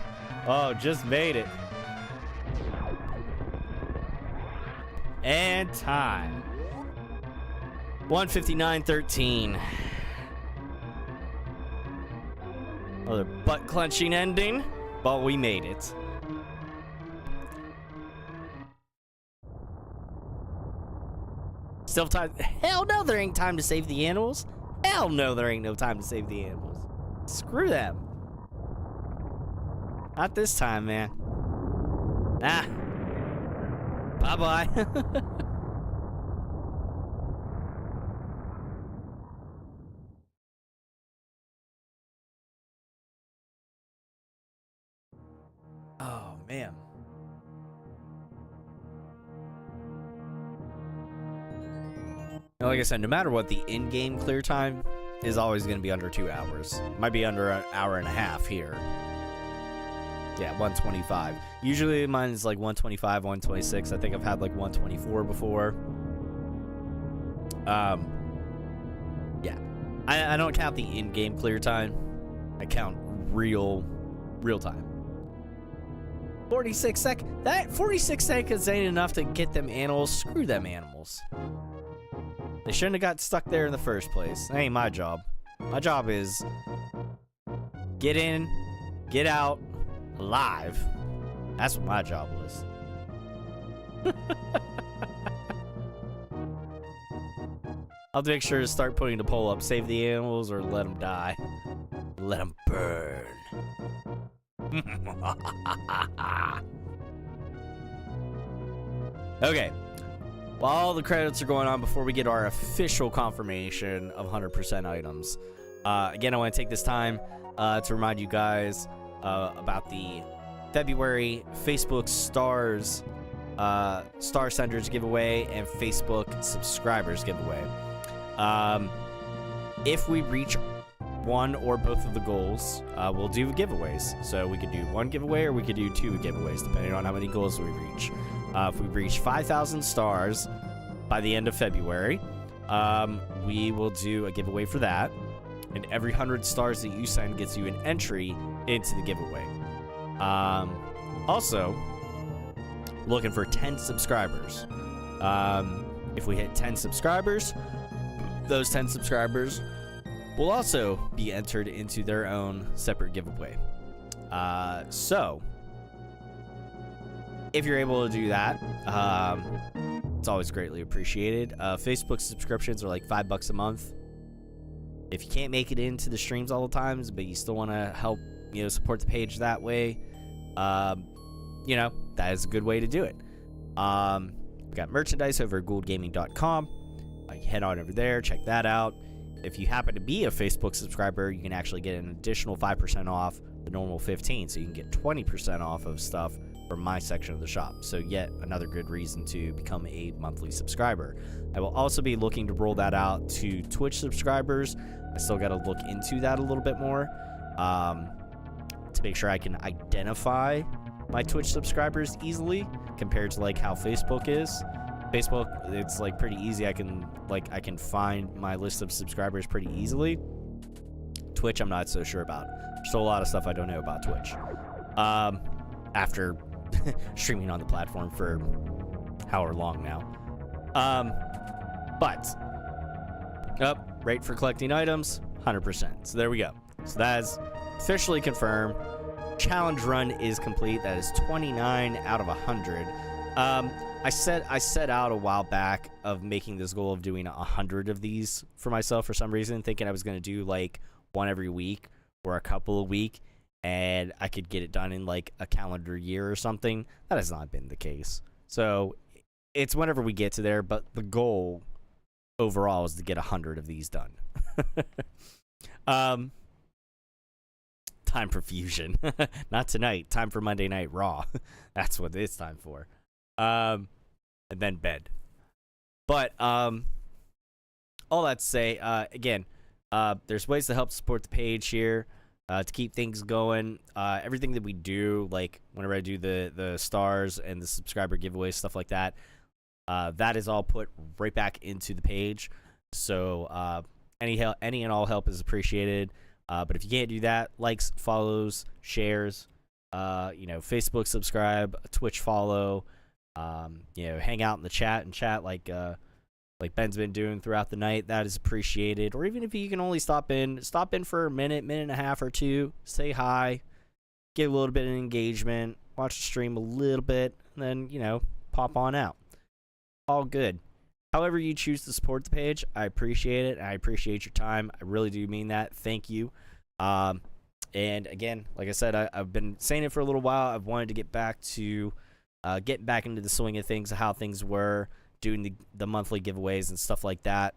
Oh, just made it. And time. 1:59:13. Another butt-clenching ending, but we made it. Still time? Hell no, there ain't time to save the animals. Hell no, there ain't no time to save the animals. Screw them. Not this time, man. Nah. Bye-bye. Oh, man. Like I said, no matter what, the in-game clear time is always going to be under 2 hours. Might be under an hour and a half here. Yeah, 125. Usually mine is like 125, 126. I think I've had like 124 before. Yeah. I don't count the in-game clear time. I count real time. 46 seconds. That 46 seconds ain't enough to get them animals. Screw them animals. They shouldn't have got stuck there in the first place. That ain't my job. My job is get in, get out, alive. That's what my job was. I'll make sure to start putting the poll up. Save the animals or let them die. Let them burn. Okay. While the credits are going on, before we get our official confirmation of 100% items, again, I want to take this time to remind you guys about the February Facebook Stars Star Senders giveaway and Facebook subscribers giveaway. If we reach one or both of the goals, we'll do giveaways. So we could do one giveaway or we could do 2 giveaways, depending on how many goals we reach. If we reach 5,000 stars by the end of February, we will do a giveaway for that. And every 100 stars that you send gets you an entry into the giveaway. Also, looking for 10 subscribers. If we hit 10 subscribers, those 10 subscribers will also be entered into their own separate giveaway. So, if you're able to do that, it's it's always greatly appreciated. Facebook subscriptions are like $5 a month. If you can't make it into the streams all the times, but you still want to help, support the page that way, that is a good way to do it. We got merchandise over at gouldgaming.com. Head on over there, check that out. If you happen to be a Facebook subscriber, you can actually get an additional 5% off the normal 15%, so you can get 20% off of stuff from my section of the shop. So yet another good reason to become a monthly subscriber. I will also be looking to roll that out to Twitch subscribers. I still got to look into that a little bit more to make sure I can identify my Twitch subscribers easily compared to like how Facebook is. Facebook, it's like pretty easy. I can find my list of subscribers pretty easily. Twitch, I'm not so sure about. There's still a lot of stuff I don't know about Twitch. After streaming on the platform for however long now. Rate for collecting items, 100%. So there we go. So that is officially confirmed. Challenge run is complete. That is 29 out of 100. I set out a while back of making this goal of doing 100 of these for myself for some reason, thinking I was going to do like one every week or a couple a week, and I could get it done in like a calendar year or something. That has not been the case. So it's whenever we get to there, but the goal overall is to get 100 of these done. Time for fusion. Not tonight. Time for Monday Night Raw. That's what it's time for. And then bed. But all that to say, again, there's ways to help support the page here, to keep things going. Everything that we do, like whenever I do the stars and the subscriber giveaways, stuff like that, that is all put right back into the page. So any and all help is appreciated. But if you can't do that, likes, follows, shares, Facebook subscribe, Twitch follow, hang out in the chat and chat like Ben's been doing throughout the night. That is appreciated. Or even if you can only stop in for a minute and a half or two, say hi, get a little bit of engagement, watch the stream a little bit, and then, pop on out. All good. However you choose to support the page, I appreciate it. I appreciate your time. I really do mean that. Thank you. And again, like I said, I've been saying it for a little while. I've wanted to get back to getting back into the swing of things, how things were, doing the monthly giveaways and stuff like that,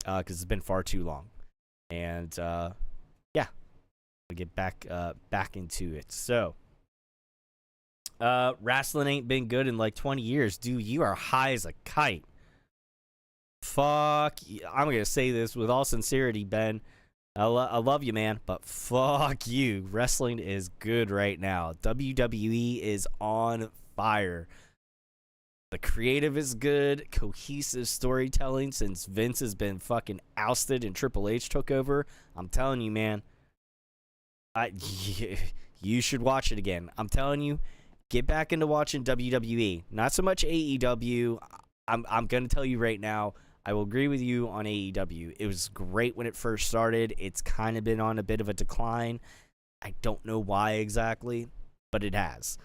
because it's been far too long. And we'll get back into it. So wrestling ain't been good in like 20 years. Dude, you are high as a kite. Fuck, I'm gonna say this with all sincerity, Ben. I love you, man, but fuck you. Wrestling is good right now. WWE is on fire. The creative is good. Cohesive storytelling since Vince has been fucking ousted and Triple H took over. I'm telling you, man. You should watch it again. I'm telling you, get back into watching WWE. Not so much AEW. I'm gonna tell you right now, I will agree with you on AEW. It was great when it first started. It's kind of been on a bit of a decline. I don't know why exactly, but it has.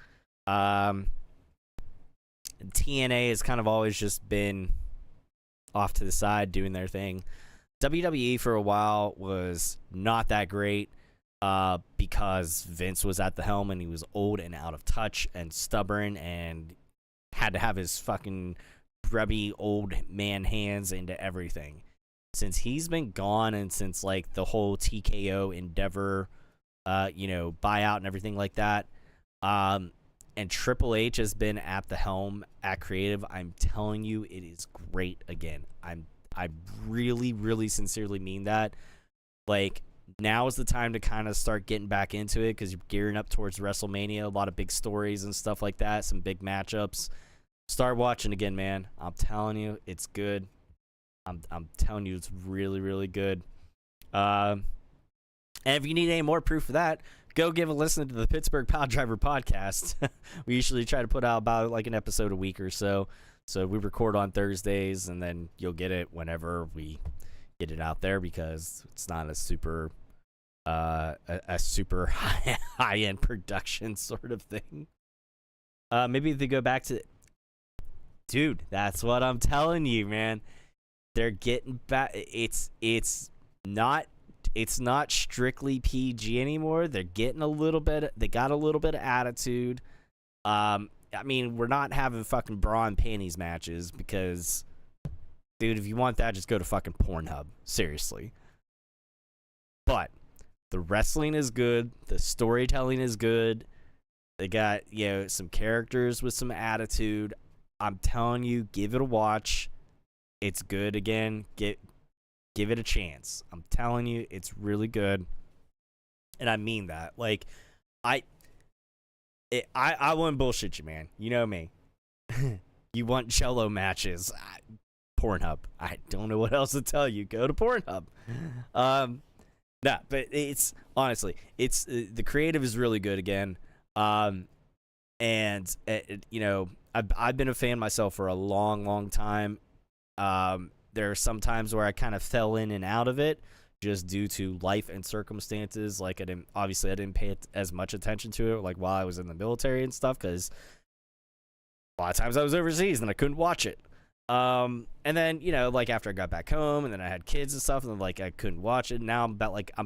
TNA has kind of always just been off to the side doing their thing. WWE for a while was not that great because Vince was at the helm and he was old and out of touch and stubborn and had to have his fucking grubby old man hands into everything. Since he's been gone and since like the whole TKO Endeavor buyout and everything like that, and Triple H has been at the helm at creative, I'm telling you, it is great again. I really, really sincerely mean that. Like, now is the time to kind of start getting back into it because you're gearing up towards WrestleMania, a lot of big stories and stuff like that, some big matchups. Start watching again, man. I'm telling you, it's good. I'm telling you, it's really, really good. And if you need any more proof of that, go give a listen to the Pittsburgh Pile Driver podcast. We usually try to put out about like an episode a week or so. So we record on Thursdays, and then you'll get it whenever we get it out there because it's not a super super high end production sort of thing. Maybe if they go back to Dude, that's what I'm telling you, man. They're getting back. It's not strictly PG anymore. They're getting a little bit. They got a little bit of attitude. I mean, we're not having fucking bra and panties matches because, dude, if you want that, just go to fucking Pornhub. Seriously. But the wrestling is good. The storytelling is good. They got, some characters with some attitude. I'm telling you, give it a watch. It's good again. Give it a chance. I'm telling you, it's really good. And I mean that. Like, I wouldn't bullshit you, man. You know me. You want cello matches. Pornhub. I don't know what else to tell you. Go to Pornhub. Nah, but it's honestly, the creative is really good again. And I've been a fan myself for a long, long time. There are some times where I kind of fell in and out of it just due to life and circumstances. Like, I didn't pay as much attention to it, like, while I was in the military and stuff, because a lot of times I was overseas and I couldn't watch it. And then, like, after I got back home and then I had kids and stuff, and like I couldn't watch it. Now I'm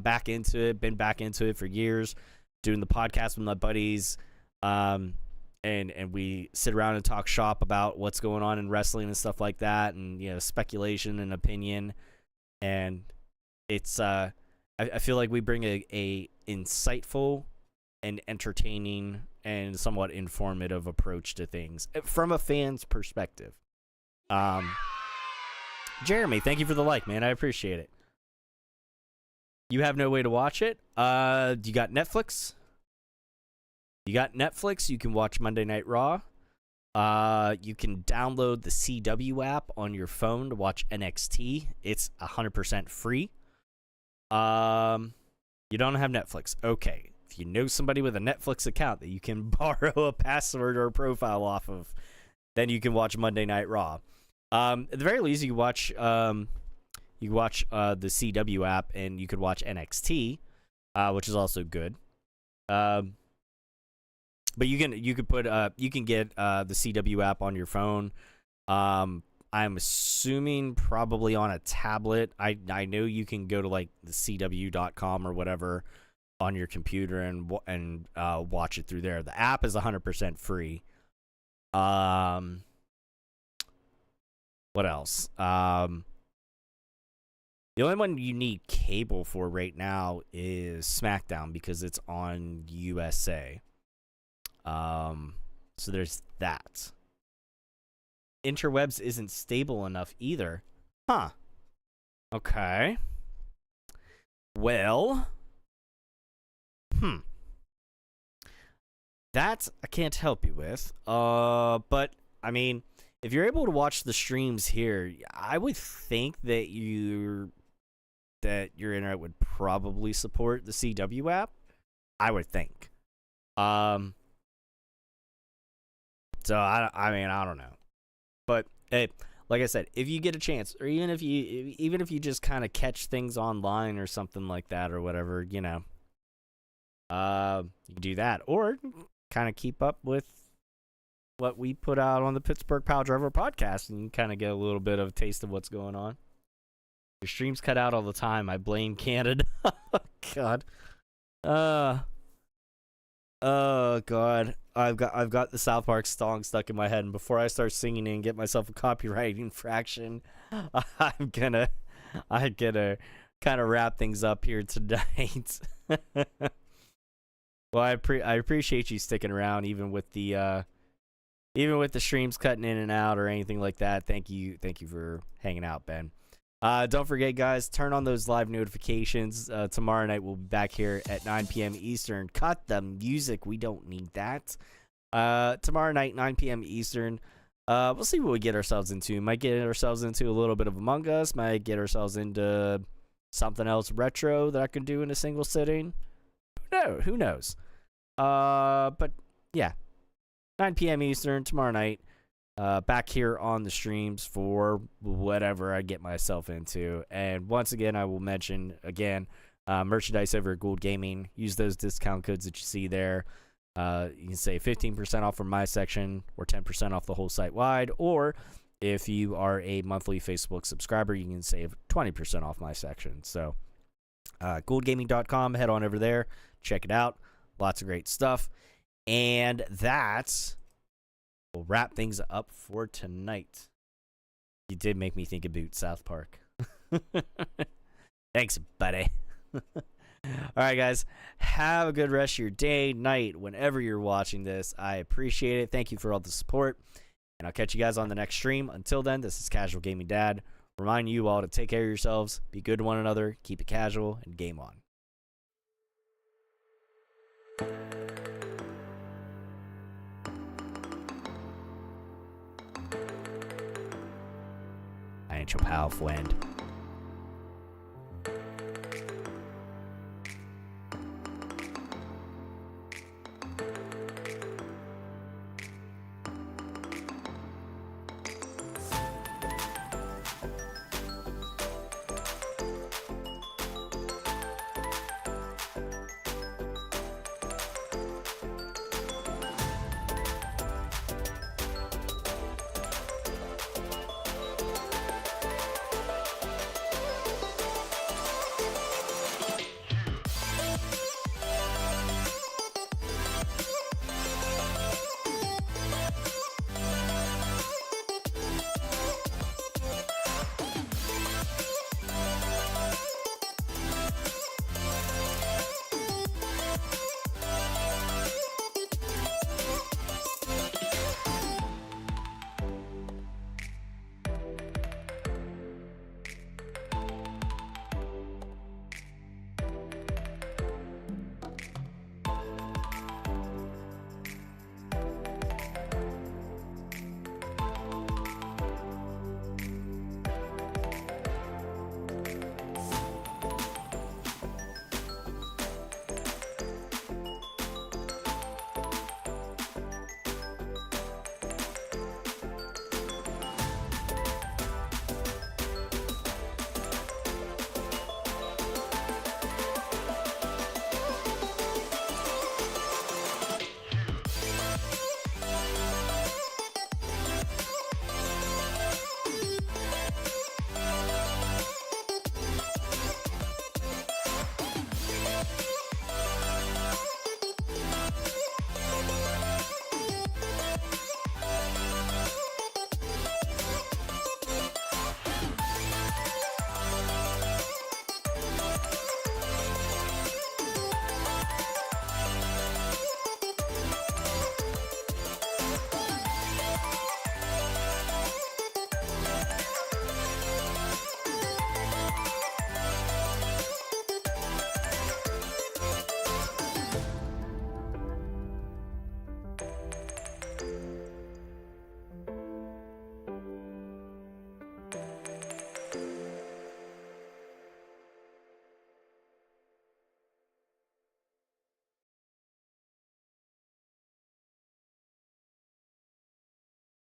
back into it, been back into it for years, doing the podcast with my buddies. And we sit around and talk shop about what's going on in wrestling and stuff like that, and speculation and opinion. And it's I feel like we bring a insightful and entertaining and somewhat informative approach to things from a fan's perspective. Jeremy, thank you for the like, man. I appreciate it. You have no way to watch it? You got Netflix? You got Netflix, you can watch Monday Night Raw. You can download the CW app on your phone to watch NXT. It's 100% free. You don't have Netflix. Okay. If you know somebody with a Netflix account that you can borrow a password or a profile off of, then you can watch Monday Night Raw. At the very least, you can watch the CW app, and you could watch NXT, which is also good. But you can get the CW app on your phone. I'm assuming probably on a tablet. I know you can go to like the CW.com or whatever on your computer and watch it through there. The app is 100% free. What else? The only one you need cable for right now is SmackDown because it's on USA. So there's that. Interwebs isn't stable enough either. Huh. Okay. Well. That I can't help you with. But I mean, if you're able to watch the streams here, I would think that your internet would probably support the CW app. I would think. So I don't know. But hey, like I said, if you get a chance, or even if you just kind of catch things online or something like that or whatever, you can do that, or kind of keep up with what we put out on the Pittsburgh Pile Driver podcast, and you kind of get a little bit of a taste of what's going on. Your streams cut out all the time. I blame Canada. God. Oh God. I've got the South Park song stuck in my head, and before I start singing and get myself a copyright infraction, I'm gonna kind of wrap things up here tonight. Well, I appreciate you sticking around, even with the streams cutting in and out or anything like that. Thank you for hanging out, Ben. Don't forget, guys, turn on those live notifications. Tomorrow night we'll be back here at 9 p.m. Eastern. Cut the music. We don't need that. Tomorrow night, 9 p.m. Eastern. We'll see what we get ourselves into. Might get ourselves into a little bit of Among Us. Might get ourselves into something else retro that I can do in a single sitting. Who knows? But yeah, 9 p.m. Eastern tomorrow night. Back here on the streams for whatever I get myself into. And once again, I will mention again, merchandise over at Gould Gaming. Use those discount codes that you see there. You can save 15% off from my section or 10% off the whole site wide. Or if you are a monthly Facebook subscriber, you can save 20% off my section. So gouldgaming.com, head on over there, check it out. Lots of great stuff. And that will wrap things up for tonight. You did make me think about South Park. Thanks, buddy. All right, guys. Have a good rest of your day, night, whenever you're watching this. I appreciate it. Thank you for all the support. And I'll catch you guys on the next stream. Until then, this is Casual Gaming Dad. Remind you all to take care of yourselves, be good to one another, keep it casual, and game on. I ain't your pal, friend.